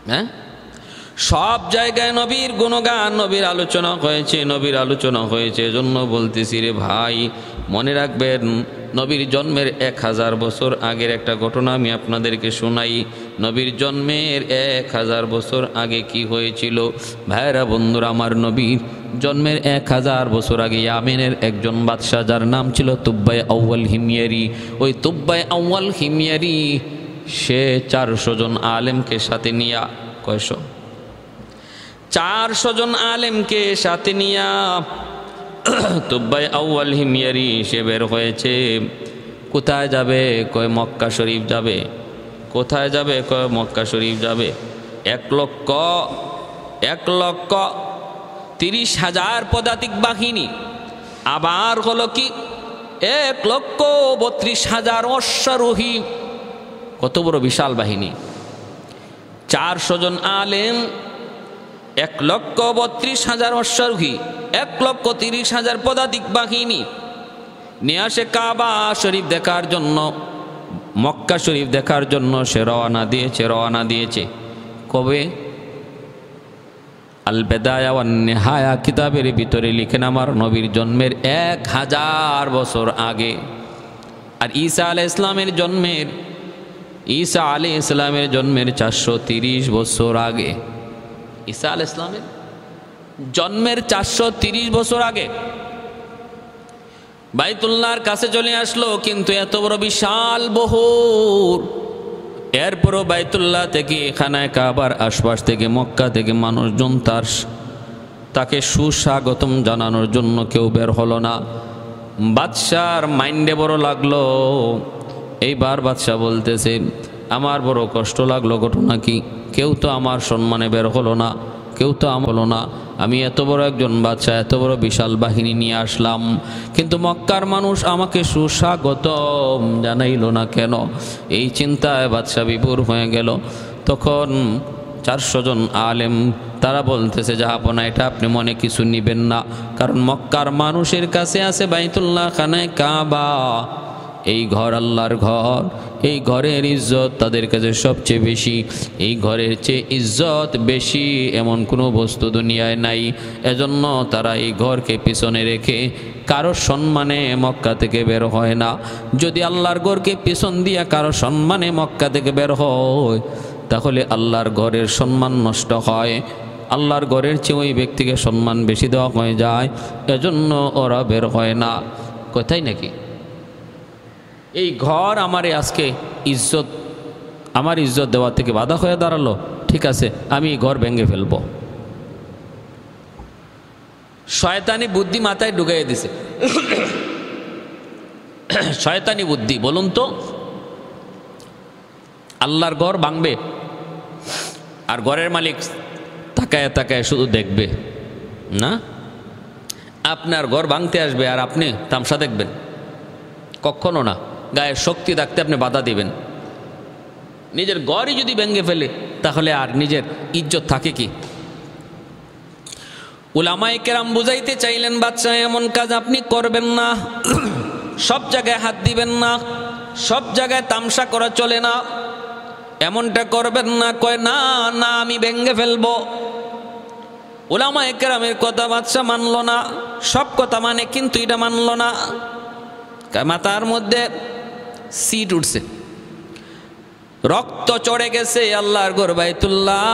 হ্যাঁ, সব জায়গায় নবীর গুণগান, নবীর আলোচনা হয়েছে, নবীর আলোচনা হয়েছে। এজন্য বলতেছি রে ভাই, মনে রাখবেন নবীর জন্মের 1000 বছর আগের একটা ঘটনা আমি আপনাদেরকে শোনাই। নবীর জন্মের 1000 বছর আগে কি হয়েছিল ভাইরা বন্ধুরা? আমার নবীর জন্মের 1000 বছর আগে ইয়ামেনের একজন বাদশাহ, যার নাম ছিল তুব্বাই আউয়াল হিময়ারি। ওই তুব্বাই আউয়াল হিময়ারি সে 400 জন আলেমকে সাথে নিয়া, কয়শো? 400 জন আলেমকে সাথে নিয়া তুব্বাই আউয়াল হিময়ারি সে বের হয়েছে। কোথায় যাবে? কয় মক্কা শরীফ যাবে। কোথায় যাবে? কয় মক্কা শরীফ যাবে। 1,30,000 পদাতিক বাহিনী, আবার হলো কি 1,32,000 অশ্বারোহী। কত বড় বিশাল বাহিনী! 400 জন আলেম, 1,32,000 অশ্বারোহী, 1,30,000 পদাতিক বাহিনী নিয়ে আসে কাবা শরীফ দেখার জন্য, মক্কা শরীফ দেখার জন্য সে রওনা দিয়েছে। কবে? আল বেদায়া ওয়ান নিহায়া কিতাবের ভিতরে লিখেন আমার নবীর জন্মের 1000 বছর আগে। আর ঈসা আলাইহিস সালামের জন্মের 430 বছর আগে। ঈসা আলাইহিস সালামের জন্মের 430 বছর আগে বাইতুল্লাহর কাছে চলে আসলো, কিন্তু এত বড় বিশাল বহর। এরপরও বাইতুল্লাহ থেকে, খানায় কাবার আশপাশ থেকে, মক্কা থেকে মানুষজন তাকে সুস্বাগতম জানানোর জন্য কেউ বের হলো না। বাদশার মাইন্ডে বড় লাগলো। এইবার বাদশাহ বলতেছে, আমার বড় কষ্ট লাগলো। ঘটনা কি? কেউ তো আমার সম্মানে বের হলো না, কেউ তো হলো না। আমি এত বড় একজন বাদশাহ, এত বড় বিশাল বাহিনী নিয়ে আসলাম, কিন্তু মক্কার মানুষ আমাকে সুস্বাগতম জানাইল না কেন? এই চিন্তায় বাদশাহ বিভোর হয়ে গেল। তখন 400 জন আলেম তারা বলতেছে, জাহাপনা, এটা আপনি মনে কিছু নিবেন না, কারণ মক্কার মানুষের কাছে আছে বাইতুল্লাহ খানায় কাবা। এই ঘর আল্লাহর ঘর, এই ঘরের ইজ্জত তাদের কাছে সবচেয়ে বেশি। এই ঘরের চেয়ে ইজ্জত বেশি এমন কোনো বস্তু দুনিয়ায় নাই। এজন্য তারা এই ঘরকে পিছনে রেখে কারো সম্মানে মক্কা থেকে বের হয় না। যদি আল্লাহর ঘরকে পিছন দিয়া কারো সম্মানে মক্কা থেকে বের হয়, তাহলে আল্লাহর ঘরের সম্মান নষ্ট হয়। আল্লাহর ঘরের চেয়ে ওই ব্যক্তিকে সম্মান বেশি দেওয়া হয়ে যায়, এজন্য ওরা বের হয় না। কথাই নাকি? এই ঘর আমারে আজকে আমার ইজ্জত দেওয়া থেকে বাধা হয়ে দাঁড়ালো। ঠিক আছে, আমি ঘর ভেঙে ফেলবো। শয়তানি বুদ্ধি মাথায় ঢুকাইয়ে দিছে। শয়তানি বুদ্ধি, বলুন তো, আল্লাহর ঘর ভাঙবে আর ঘরের মালিক তাকায় তাকায় শুধু দেখবে না? আপনার ঘর ভাঙতে আসবে আর আপনি তামসা দেখবেন? কখনো না। গায়ের শক্তি থাকতে আপনি বাধা দিবেন। নিজের ঘরই যদি ভেঙে ফেলে, তাহলে আর নিজের ইজ্জত থাকে কি? উলামায়ে কেরাম বুঝাইতে চাইলেন, বাদশাহ এমন কাজ আপনি করবেন না। সব জায়গায় হাত দিবেন না, সব জায়গায় তামসা করা চলে না। এমনটা করবেন না। কয় না না, আমি ভেঙ্গে ফেলবো। উলামায়ে কেরামের কথা বাদশা মানল না, সব কথা মানে কিন্তু এটা মানল না। মাথার মধ্যে সিট উঠছে, রক্ত চড়ে গেছে। আল্লাহর ঘর বাইতুল্লাহ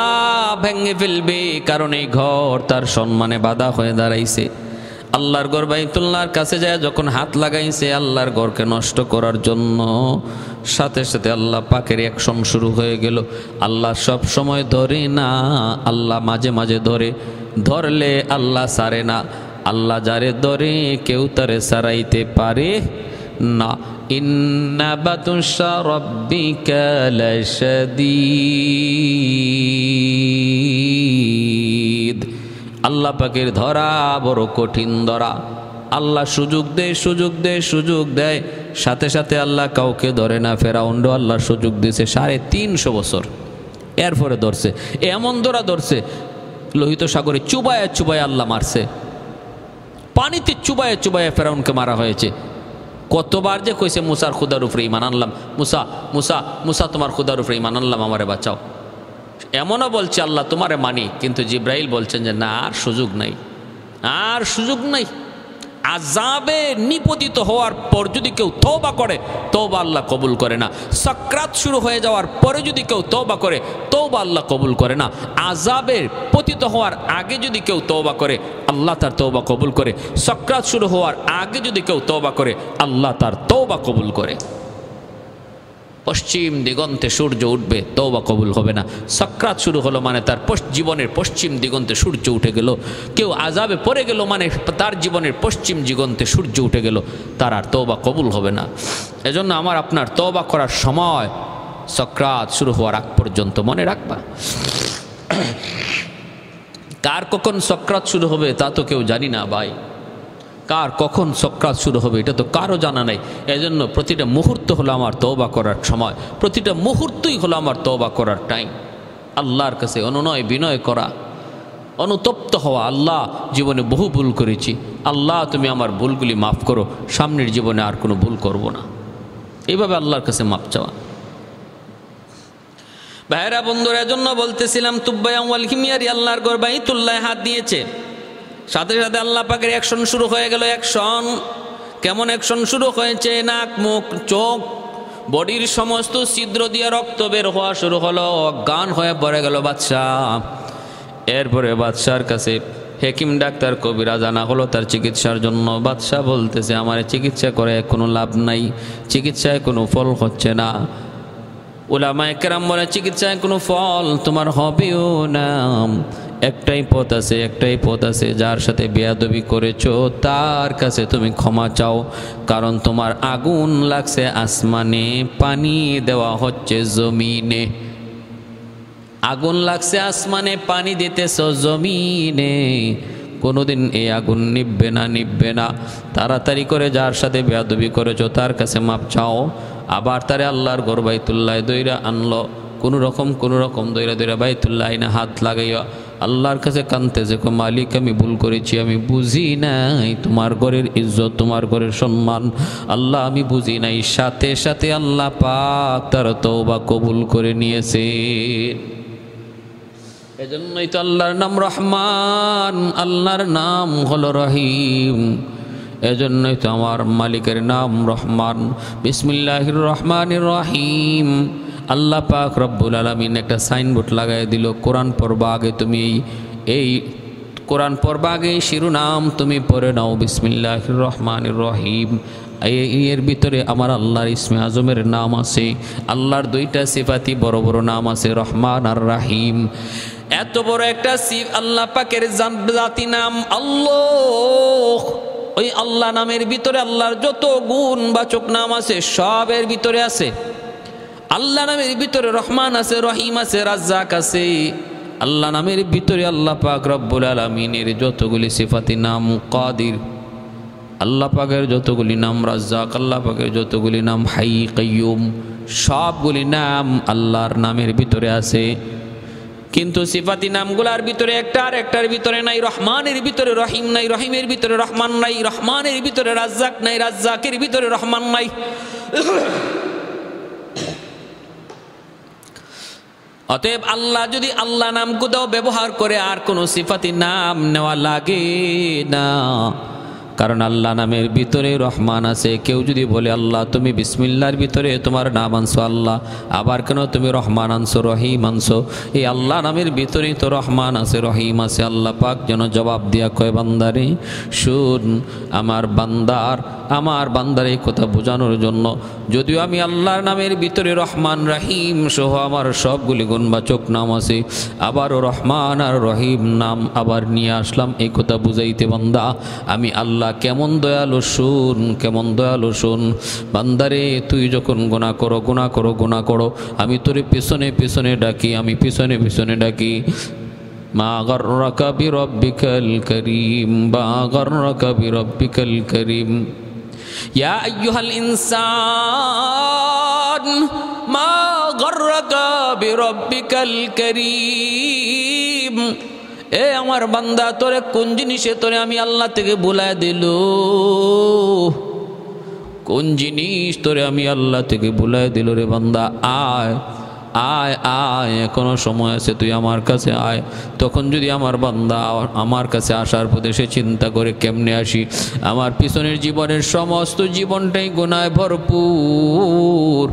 ভেঙে ফেলবে, কারণ এই ঘর তার সম্মানে বাধা হয়ে দাঁড়াইছে। আল্লাহর ঘর বাইতুল্লাহর কাছে যায় যখন হাত লাগাইছে আল্লাহর ঘরকে নষ্ট করার জন্য, সাথে সাথে আল্লাহ পাকের অ্যাকশন শুরু হয়ে গেল। আল্লাহ সব সময় ধরে না, আল্লাহ মাঝে মাঝে ধরে, ধরলে আল্লাহ সারে না। আল্লাহ যারে ধরে কেউ তারে সারাইতে পারে না। ইন্না বাতুশা রাব্বিকা লাশাদীদ। আল্লাহ পাকের ধরা বড় কঠিন ধরা। আল্লাহ সুযোগ দেয়, সুযোগ দেয়, সুযোগ দেয়, সাথে সাথে আল্লাহ কাউকে ধরে না। ফেরাউনও আল্লাহ সুযোগ দিয়েছে 350 বছর, এরপরে ধরছে। এমন ধরা ধরছে লোহিত সাগরে চুবায় চুবায় আল্লাহ মারছে, পানিতে চুবায় চুবায় ফেরাউনকে মারা হয়েছে। কতবার যে কইছে মুসার খুদার উপরে ঈমান আনলাম, মুসা মুসা মুসা তোমার খুদার উপরে ঈমান আনলাম, আমারে বাঁচাও। এমনও বলছে আল্লাহ তোমারে মানি, কিন্তু জিব্রাইল বলছেন যে না, আর সুযোগ নাই, আর সুযোগ নাই। আযাবে নিপতিত হওয়ার পর যদি কেউ তওবা করে, তওবা আল্লাহ কবুল করে না। সাকরাত শুরু হয়ে যাওয়ার পরে যদি কেউ তওবা করে, তওবা আল্লাহ কবুল করে না। আযাবে পতিত হওয়ার আগে যদি কেউ তওবা করে, আল্লাহ তার তওবা কবুল করে। সাকরাত শুরু হওয়ার আগে যদি কেউ তওবা করে, আল্লাহ তার তওবা কবুল করে। পশ্চিম দিগন্তে সূর্য উঠবে, তওবা কবুল হবে না। সাকরাত শুরু হলো মানে তার জীবনের পশ্চিম দিগন্তে সূর্য উঠে গেল। কেউ আযাবে পড়ে গেল মানে তার জীবনের পশ্চিম দিগন্তে সূর্য উঠে গেল, তার আর তওবা কবুল হবে না। এজন্য আমার আপনার তওবা করার সময় সাকরাত শুরু হওয়ার আগ পর্যন্ত মনে রাখবা। কার কখন সাকরাত শুরু হবে তা তো কেউ জানি না ভাই। কার কখন সাকরাত শুরু হবে এটা তো কারো জানা নাই। এজন্য প্রতিটা মুহূর্ত হলো আমার তওবা করার সময়, প্রতিটা মুহূর্তই হলো আমার তওবা করার টাইম। আল্লাহর কাছে অনুনয় বিনয় করা, অনুতপ্ত হওয়া, আল্লাহ জীবনে বহু ভুল করেছি, আল্লাহ তুমি আমার ভুলগুলি মাফ করো, সামনের জীবনে আর কোনো ভুল করব না, এইভাবে আল্লাহর কাছে মাফ চাওয়া। ভাইরা বন্ধুরা, এজন্য বলতেছিলাম তুব্বায়াম ওয়াল হিমিয়ারি আল্লাহর ঘর বাইতুল্লাহ হাত দিয়েছে, সাথে সাথে আল্লাহ পাকের অ্যাকশন শুরু হয়ে গেল। অ্যাকশন কেমন অ্যাকশন শুরু হয়েছে? নাক, মুখ, চোখ, বডির সমস্ত ছিদ্র দিয়ে রক্ত বের হওয়া শুরু হলো, অজ্ঞান হয়ে পড়ে গেল বাদশাহ। এরপরে বাদশার কাছে হেকিম ডাক্তার কবিরা জানা হলো তার চিকিৎসার জন্য। বাদশাহ বলতেছে আমার চিকিৎসা করে কোনো লাভ নাই, চিকিৎসায় কোনো ফল হচ্ছে না। উলামায়ে কেরাম বলে চিকিৎসায় কোনো ফল তোমার হবেও না। একটাই পথ আছে, একটাই পথ আছে, যার সাথে বেয়াদবি করেছো তার কাছে তুমি ক্ষমা চাও, কারণ তোমার আগুন লাগছে আসমানে, পানি দেওয়া হচ্ছে জমিনে। আগুন লাগছে আসমানে, পানি দিতেছ জমিনে, কোনোদিন এই আগুন নিববে না, নিববে না। তাড়াতাড়ি করে যার সাথে বেয়াদবি করেছো তার কাছে মাপ চাও। আবার তারে আল্লাহর ঘর বাইতুল্লাহ দইরা আনলো, কোনো রকম দইরা দইরা বাইতুল্লাহ আইনা হাত লাগাইয়া আল্লাহর কাছে কাঁদতেছে, মালিক আমি ভুল করেছি, আমি বুঝি নাই তোমার ঘরের ইজ্জত, তোমার ঘরের সম্মান, আল্লাহ আমি বুঝি নাই। সাথে সাথে আল্লাহ পাক তার তওবা কবুল করে নিয়েছে। এজন্যই তো আল্লাহর নাম রহমান, আল্লাহর নাম হলো রহিম। এজন্যই তো আমার মালিকের নাম রহমান। বিসমিল্লাহির রহমানির রহিম। আল্লাহ পাক রব্বুল আলামিন একটা সাইনবোর্ড লাগাই দিল, কোরআন পড়বা আগে তুমি এই কোরআন পড়বা আগে শিরোনাম তুমি পড়ে নাও বিসমিল্লাহির রহমানির রহিম। এর ভিতরে আমার আল্লাহর ইসমে আজমের নাম আছে, আল্লাহর দুইটা সিফাতি বড় বড় নাম আছে, রহমান আর রাহিম। এত বড় একটা আল্লাহ পাকের জাতি নাম আল্লাহ। ওই আল্লাহ নামের ভিতরে আল্লাহর যত গুণবাচক নাম আছে সবের ভিতরে আছে। আল্লাহ নামের ভিতরে রহমান আছে, রহিম আছে, রাজ্জাক আছে। আল্লাহ নামের ভিতরে আল্লাহ পাক রব্বুল আলামিনের যতগুলি সিফাতি নাম, কাদির আল্লাহ পাকের যতগুলি নাম, রাজ্জাক আল্লাহ পাকের যতগুলি নাম, হাই কাইয়ুম সবগুলি নাম আল্লাহর নামের ভিতরে আছে। কিন্তু সিফাতি নামগুলার ভিতরে একটা আর একটার ভিতরে নাই। রহমানের ভিতরে রহিম নাই, রহিমের ভিতরে রহমান নাই, রহমানের ভিতরে রাজ্জাক নাই, রাজ্জাকের ভিতরে রহমান নাই। অতএব আল্লাহ যদি আল্লাহ নাম কোথাও ব্যবহার করে আর কোনো সিফাতি নাম নেওয়া লাগে না, কারণ আল্লাহ নামের ভিতরে রহমান আছে। কেউ যদি বলে আল্লাহ তুমি বিসমিল্লার ভিতরে তোমার নাম আনছো আল্লাহ, আবার কেন তুমি রহমান আনছো রহিম আনছো? এই আল্লাহ নামের ভিতরেই তো রহমান আছে রহিম আছে। আল্লাহ পাক যেন জবাব দিয়া কয় বান্দারে শুন, আমার বান্দার এই কথা বোঝানোর জন্য, যদিও আমি আল্লাহর নামের ভিতরে রহমান রহিম সহ আমার সবগুলি গুণবাচক নাম আছে, আবারও রহমান আর রহিম নাম আবার নিয়ে আসলাম এই কথা বুঝাইতে বান্দা আমি আল্লাহ কেমন দয়ালু শুন, কেমন দয়ালু শুন। বান্দারে তুই যখন গুনাহ করো, আমি তোরে পিছনে পিছনে ডাকি, আমি পিছনে পিছনে ডাকি। মা গররাকা বিরব্বিকাল করিম, মা গররাকা বিরব্বিকাল করিম। ইয়া আইয়ুহাল ইনসান মা গররাকা বিরব্বিকাল করিম। এ আমার বান্দা, তোরে কোন জিনিসে তোরে আমি আল্লাহ থেকে ভুলায় দিল? কোন জিনিস তোরে আমি আল্লাহ থেকে ভুলায় দিল রে বান্দা? আয় আয় আয়, এখনো সময় আছে, তুই আমার কাছে আয়। তখন যদি আমার বান্দা আমার কাছে আসার পথে সে চিন্তা করে কেমনে আসি, আমার পিছনের জীবনের সমস্ত জীবনটাই গুনায় ভরপুর,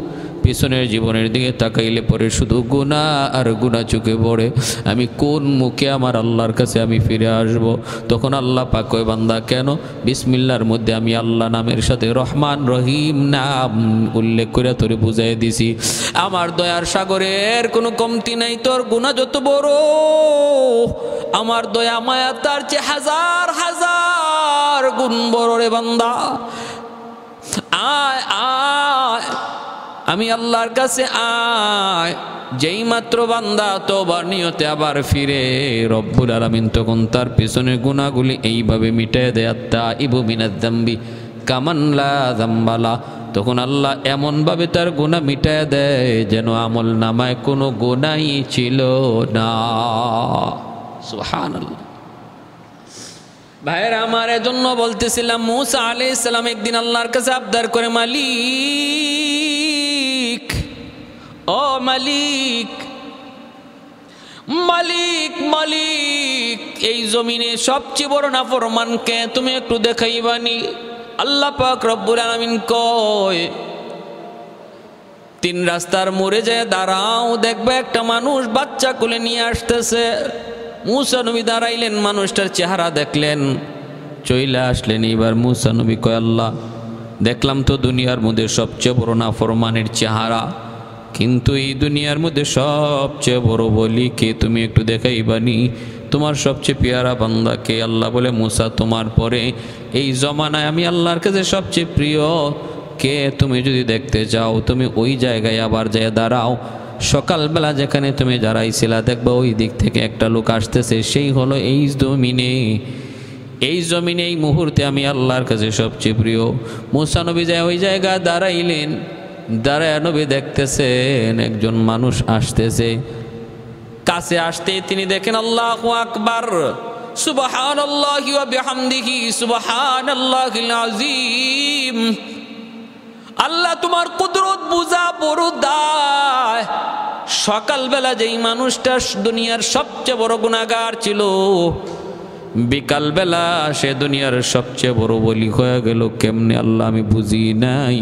পিছনের জীবনের দিকে তাকাইলে পরে শুধু গুনাহ আর গুনাহ চোখে পড়ে, আমি কোন মুখে আমার আল্লাহর কাছে আমি ফিরে আসব? তখন আল্লাহ পাক কয় বান্দা কেন? বিসমিল্লাহর মধ্যে আমি আল্লাহ নামের সাথে রহমান রহিম নাম উল্লেখ করে তোরে বুঝাই দিছি। আমার দয়ার সাগরের কোনো কমতি নাই, তোর গুনাহ যত বড় আমার দয়া মায়া তার চেয়ে হাজার হাজার গুণ বড় রে বান্দা। আয় আয় আমি আল্লাহর কাছে আয়। যেই মাত্র বান্দা তওবার নিয়তে আবার ফিরে, রব্বুল আলামিন তখন তার পেছনের গুনাহগুলি এইভাবে মিটায় দেয়। আত্তাইবু মিনাজ যামবি কামান লা যামবালা। তখন আল্লাহ এমনভাবে তার গুনাহ মিটায় দেয় যেন আমল নামায় কোনো গুনাহই ছিল না। সুবহানাল্লাহ। ভাইয়েরা আমার, এজন্য বলতেছিলাম মুসা আলাইহিস সালাম একদিন আল্লাহর কাছে আবদার করে, মালিক ও মালিক মালিক মালিক, এই জমিনে সবচেয়ে বড় নাফরমানকে তুমি একটু দেখাইবানি? আল্লাহ পাক রব্বুল আলামিন কয়, তিন রাস্তার মোড়ে যায় দাঁড়াও, দেখবে একটা মানুষ বাচ্চা কোলে নিয়ে আসতেছে। মুসা নবী দাঁড়াইলেন, মানুষটার চেহারা দেখলেন, চইলা আসলেন। এবার মুসা নবী কয়, আল্লাহ দেখলাম তো দুনিয়ার মধ্যে সবচেয়ে বড় নাফরমানের চেহারা, কিন্তু এই দুনিয়ার মধ্যে সবচেয়ে বড় বলি কে? তুমি একটু দেখাইবানি তোমার সবচেয়ে পেয়ারা বান্দা কে? আল্লাহ বলে, মুসা তোমার পরে এই জমানায় আমি আল্লাহর কাছে সবচেয়ে প্রিয় কে তুমি যদি দেখতে চাও, তুমি ওই জায়গায় আবার যায় দাঁড়াও। সকালবেলা যেখানে তুমি দাঁড়াইছিলা দেখবা ওই দিক থেকে একটা লোক আসতেছে, সেই হলো এই জমিনে। এই জমিনে এই মুহূর্তে আমি আল্লাহর কাছে সবচেয়ে প্রিয়। মুসা নবী যায় ওই জায়গায় দাঁড়াইলেন, দাঁড়ায় নবী দেখতেছেন একজন মানুষ আসতেছে। কাছে আসতে তিনি দেখেন আল্লাহু আকবার, সুবহানাল্লাহি ওয়া বিহামদিহি সুবহানাল্লাহিল আযীম। আল্লাহ তোমার কুদরত বুঝা বড় দায়। সকালবেলা যেই মানুষটা দুনিয়ার সবচেয়ে বড় গুনাহগার ছিল, বিকালবেলা সে দুনিয়ার সবচেয়ে বড় বলি হয়ে গেল কেমনে? আল্লাহ আমি বুঝি নাই।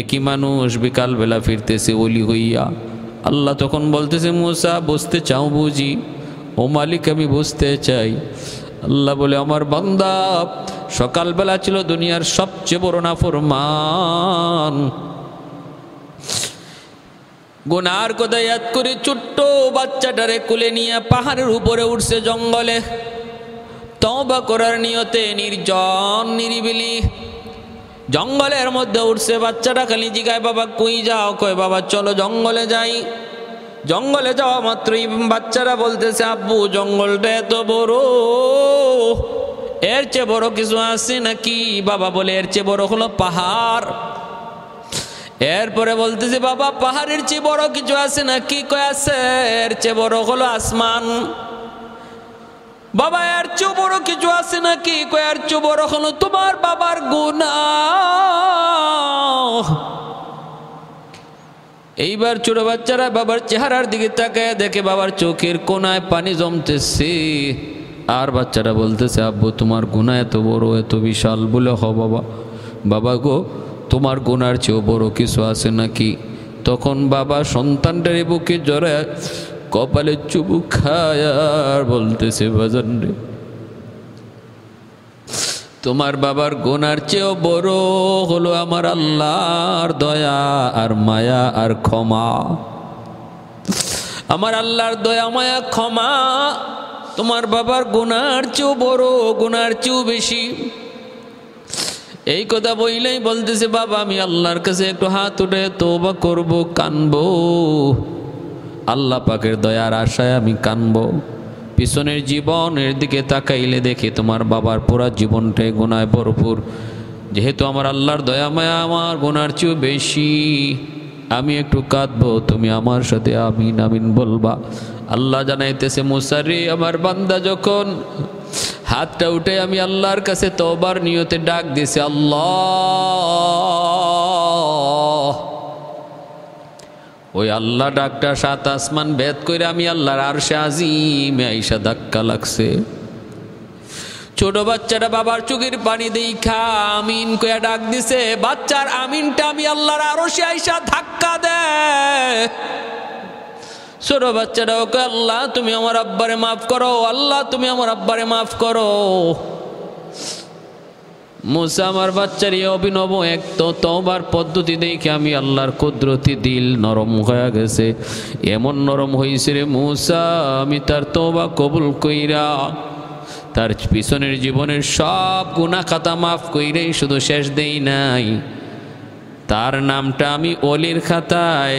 একই মানুষ বিকালবেলা ফিরতেছে ওলি হইয়া। আল্লাহ তখন বলতেছে, মুসা বুঝতে চাও বুঝি? ও মালিক আমি বুঝতে চাই। আল্লাহ বলে, আমার বান্দা সকালবেলা ছিল দুনিয়ার সবচেয়ে বড় নাফরমান। গুনার কথা ইয়াদ করে ছোট্ট বাচ্চাটারে কোলে নিয়ে পাহাড়ের উপরে উঠছে জঙ্গলে, তওবা করার নিয়তে নির্জন নিরিবিলি জঙ্গলের মধ্যে উঠছে। বাচ্চাটা খালি জিগায়, বাবা কই যাও? কয় বাবা চলো জঙ্গলে যাই। জঙ্গলে যাওয়া মাত্রই বাচ্চারা বলতেছে, আব্বু জঙ্গলটা এত বড়, এর চেয়ে বড় কিছু আছে নাকি? বাবা বলে, এর চেয়ে বড় হলো পাহাড়। এরপরে বলতেছে, বাবা পাহাড়ের চেয়ে বড় কিছু আছে নাকি? কয় আছে, এর চেয়ে বড় হলো আসমান। বাবা এর চেয়ে বড় কিছু আছে নাকি? কয় এর চেয়ে বড় হলো তোমার বাবার গুনাহ। এইবার ছোট বাচ্চারা বাবার চেহারার দিকে তাকায় দেখে বাবার চোখের কোনায় পানি জমতেছে। আর বাচ্চারা বলতেছে, আব্বু তোমার গুনাহ এত বড়, এত বিশাল। বলে হ বাবা। বাবা গো, তোমার গুনার চেয়েও বড় কিছু আছে নাকি? তখন বাবা সন্তানটার বুকে জড়ায় কপালে চুমুক খায় আর বলতেছে, বাজান রে, তোমার বাবার গুনার চেয়েও বড় হলো আমার আল্লাহর দয়া আর মায়া আর ক্ষমা। আমার আল্লাহর দয়া মায়া ক্ষমা তোমার বাবার গুনার চেয়েও বড়, গুনার চেয়েও বেশি। এই কথা বইলেই বলতেছে, বাবা আমি আল্লাহর কাছে একটু হাত উঠে তওবা করব, কানবো। আল্লাহ পাকের দয়ার আশায় আমি কানবো। পিছনের জীবনের দিকে তাকাইলে দেখি তোমার বাবার পুরা জীবনটাই গুনায় ভরপুর। যেহেতু আমার আল্লাহর দয়া মায়া আমার গুনার চেয়েও বেশি, আমি একটু কাঁদবো, তুমি আমার সাথে আমিন আমিন বলবা। আল্লাহ জানাইতেছে, মুসা রে, আমার বান্দা যখন হাতটা উঠে আমি আল্লাহর কাছে তওবার নিয়তে ডাক দিছে, আল্লাহ, ওই আল্লাহ ডাকটা 7 আসমান ভেদ করে আমি আল্লাহর আরশে আজিমে আইসা ধাক্কা লাগছে। ছোট বাচ্চাটা বাবার চোখের পানি দেখা আমিন কইয়া ডাক দিছে। বাচ্চার আমিনটা আমি আল্লাহর আরশে আইসা ধাক্কা দেয়। ছোট বাচ্চাটা ওকে, আল্লাহ তুমি আমার আব্বারে মাফ করো, আল্লাহ তুমি আমার আব্বারে মাফ করো। মুসা আমার বাচ্চার এই অভিনব এক তওবার পদ্ধতি দেখে আমি আল্লাহর কুদরতি দিল নরম হয়ে গেছে। এমন নরম হয়েছে রে মুসা, আমি তার তওবা কবুল কইরা তার পিছনের জীবনের সব গুনাহ খাতা মাফ কইরেই শুধু শেষ দেই নাই, তার নামটা আমি অলির খাতায়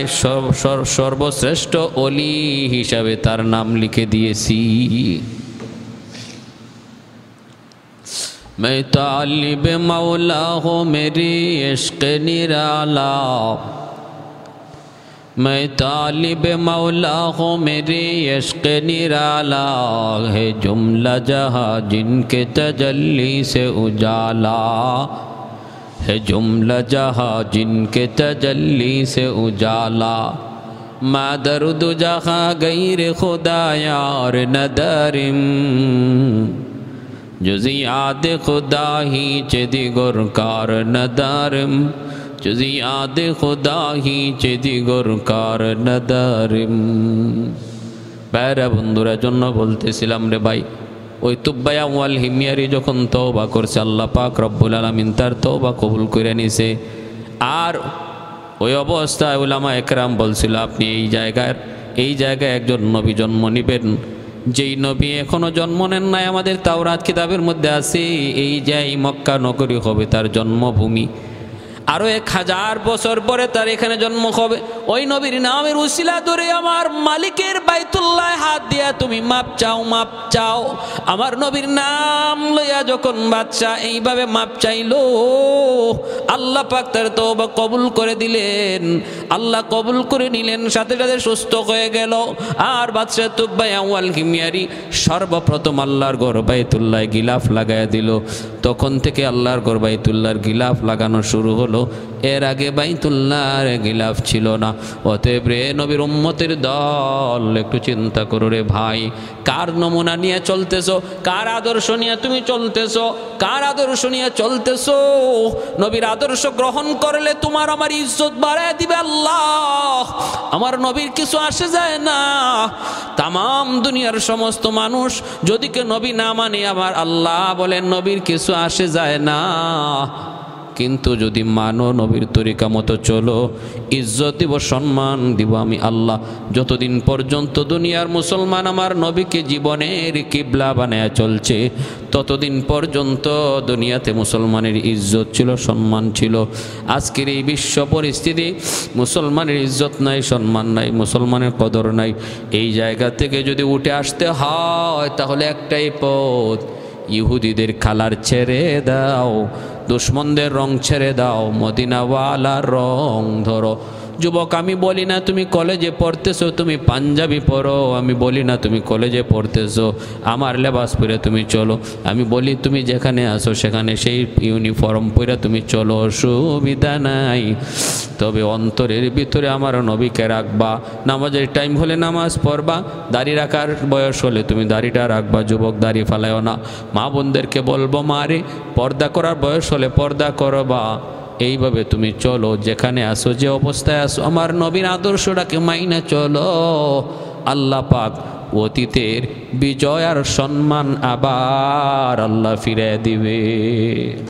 সর্বশ্রেষ্ঠ অলি হিসাবে তার নাম লিখে দিয়েছি। मैं तालिब मौला हूँ मेरी इश्क निराला, मैं तालिब मौला हूँ मेरी इश्क निराला, है जुमला जहाँ जिनके तजल्ली से उजाला, है जुमला जहाँ जिनके तजल्ली से उजाला, मा दर्द जहाँ गैर खुदा यार नदरिम, जुज़ी याद खुदा ही चेदिगोर कार नदारिम, जुज़ी याद खुदा ही चेदिगोर कार नदारिम। প্যারা বন্ধুরা জন্য বলতেছিলাম রে ভাই, ওই তুব্বায়া ওয়াল হিমিয়ারি যখন তওবা করছে, আল্লাহ পাক রব্বুল আলামিন তার তওবা কবুল করে নিছে। আর ওই অবস্থায় উলামা একরাম বলছিল, আপনি এই জায়গায় একজন নবী জন্ম নিবেন, যেই নবী এখনো জন্ম নেন নাই, আমাদের তাওরাত কিতাবের মধ্যে আছে, এই যে মক্কা নগরী হবে তার জন্মভূমি। আরো 1000 বছর পরে তার এখানে জন্ম হবে। ওই নবীর নামের উসিলা ধরে আমার মালিকের বাইতুল্লাহ হাত দিয়া তুমি মাপ চাও, মাপ চাও। আমার নবীর নাম লইয়া যখন বাদশা এইভাবে মাপ চাইলো, আল্লাহ পাক তার তওবা কবুল করে দিলেন। আল্লাহ কবুল করে নিলেন, সাথে সাথে সুস্থ হয়ে গেল। আর বাদশা তুব্বায়া ওয়াল হিমিয়ারি সর্বপ্রথম আল্লাহর ঘর বাইতুল্লাহ গিলাফ লাগাইয়া দিল। তখন থেকে আল্লাহর ঘর বাইতুল্লাহর গিলাফ লাগানো শুরু হলো। এর আগে বাইতুল্লাহর গিলাফ ছিল না। অতএব রে নবীর উম্মতের দল, একটু চিন্তা করো রে ভাই, কার নমুনা নিয়ে চলতেছো, কার আদর্শ নিয়ে তুমি চলতেছো, কার আদর্শ নিয়ে চলতেছো। নবীর আদর্শ গ্রহণ করলে তোমার আমার ইজ্জত বাড়ায় দিবে আল্লাহ। আমার নবীর কিছু আসে যায় না। তামাম দুনিয়ার সমস্ত মানুষ যদি কে নবী না মানে, আমার আল্লাহ বলেন নবীর কিছু আসে যায় না। কিন্তু যদি মানো, নবীর তরিকা মতো চলো, ইজ্জত দিব, সম্মান দিব আমি আল্লাহ। যতদিন পর্যন্ত দুনিয়ার মুসলমান আমার নবীকে জীবনের কিবলা বানায়া চলছে, ততদিন পর্যন্ত দুনিয়াতে মুসলমানের ইজ্জত ছিল, সম্মান ছিল। আজকের এই বিশ্ব পরিস্থিতি, মুসলমানের ইজ্জত নাই, সম্মান নাই, মুসলমানের কদর নাই। এই জায়গা থেকে যদি উঠে আসতে হয়, তাহলে একটাই পথ, ইহুদিদের কালার ছেড়ে দাও, দুশ্মনদের রং ছেড়ে দাও, মদিনাওয়ালার রং ধরো। যুবক, আমি বলি না তুমি কলেজে পড়তেছো তুমি পাঞ্জাবি পরো, আমি বলি না তুমি কলেজে পড়তেছো আমার লেবাস পরে তুমি চলো, আমি বলি তুমি যেখানে আসো সেখানে সেই ইউনিফর্ম পরে তুমি চলো, অসুবিধা নাই। তবে অন্তরের ভিতরে আমার নবীকে রাখবা, নামাজের টাইম হলে নামাজ পড়বা, দাড়ি রাখার বয়স হলে তুমি দাড়িটা রাখবা। যুবক, দাড়ি ফালায়ও না। মা বোনদেরকে বলবো, মারে পর্দা করার বয়স হলে পর্দা করবা। এইভাবে তুমি চলো, যেখানে আসো যে অবস্থায় আসো আমার নবীর আদর্শটাকে মাইনা চলো। আল্লাহ পাক অতীতের বিজয় আর সম্মান আবার আল্লাহ ফিরে দিবে।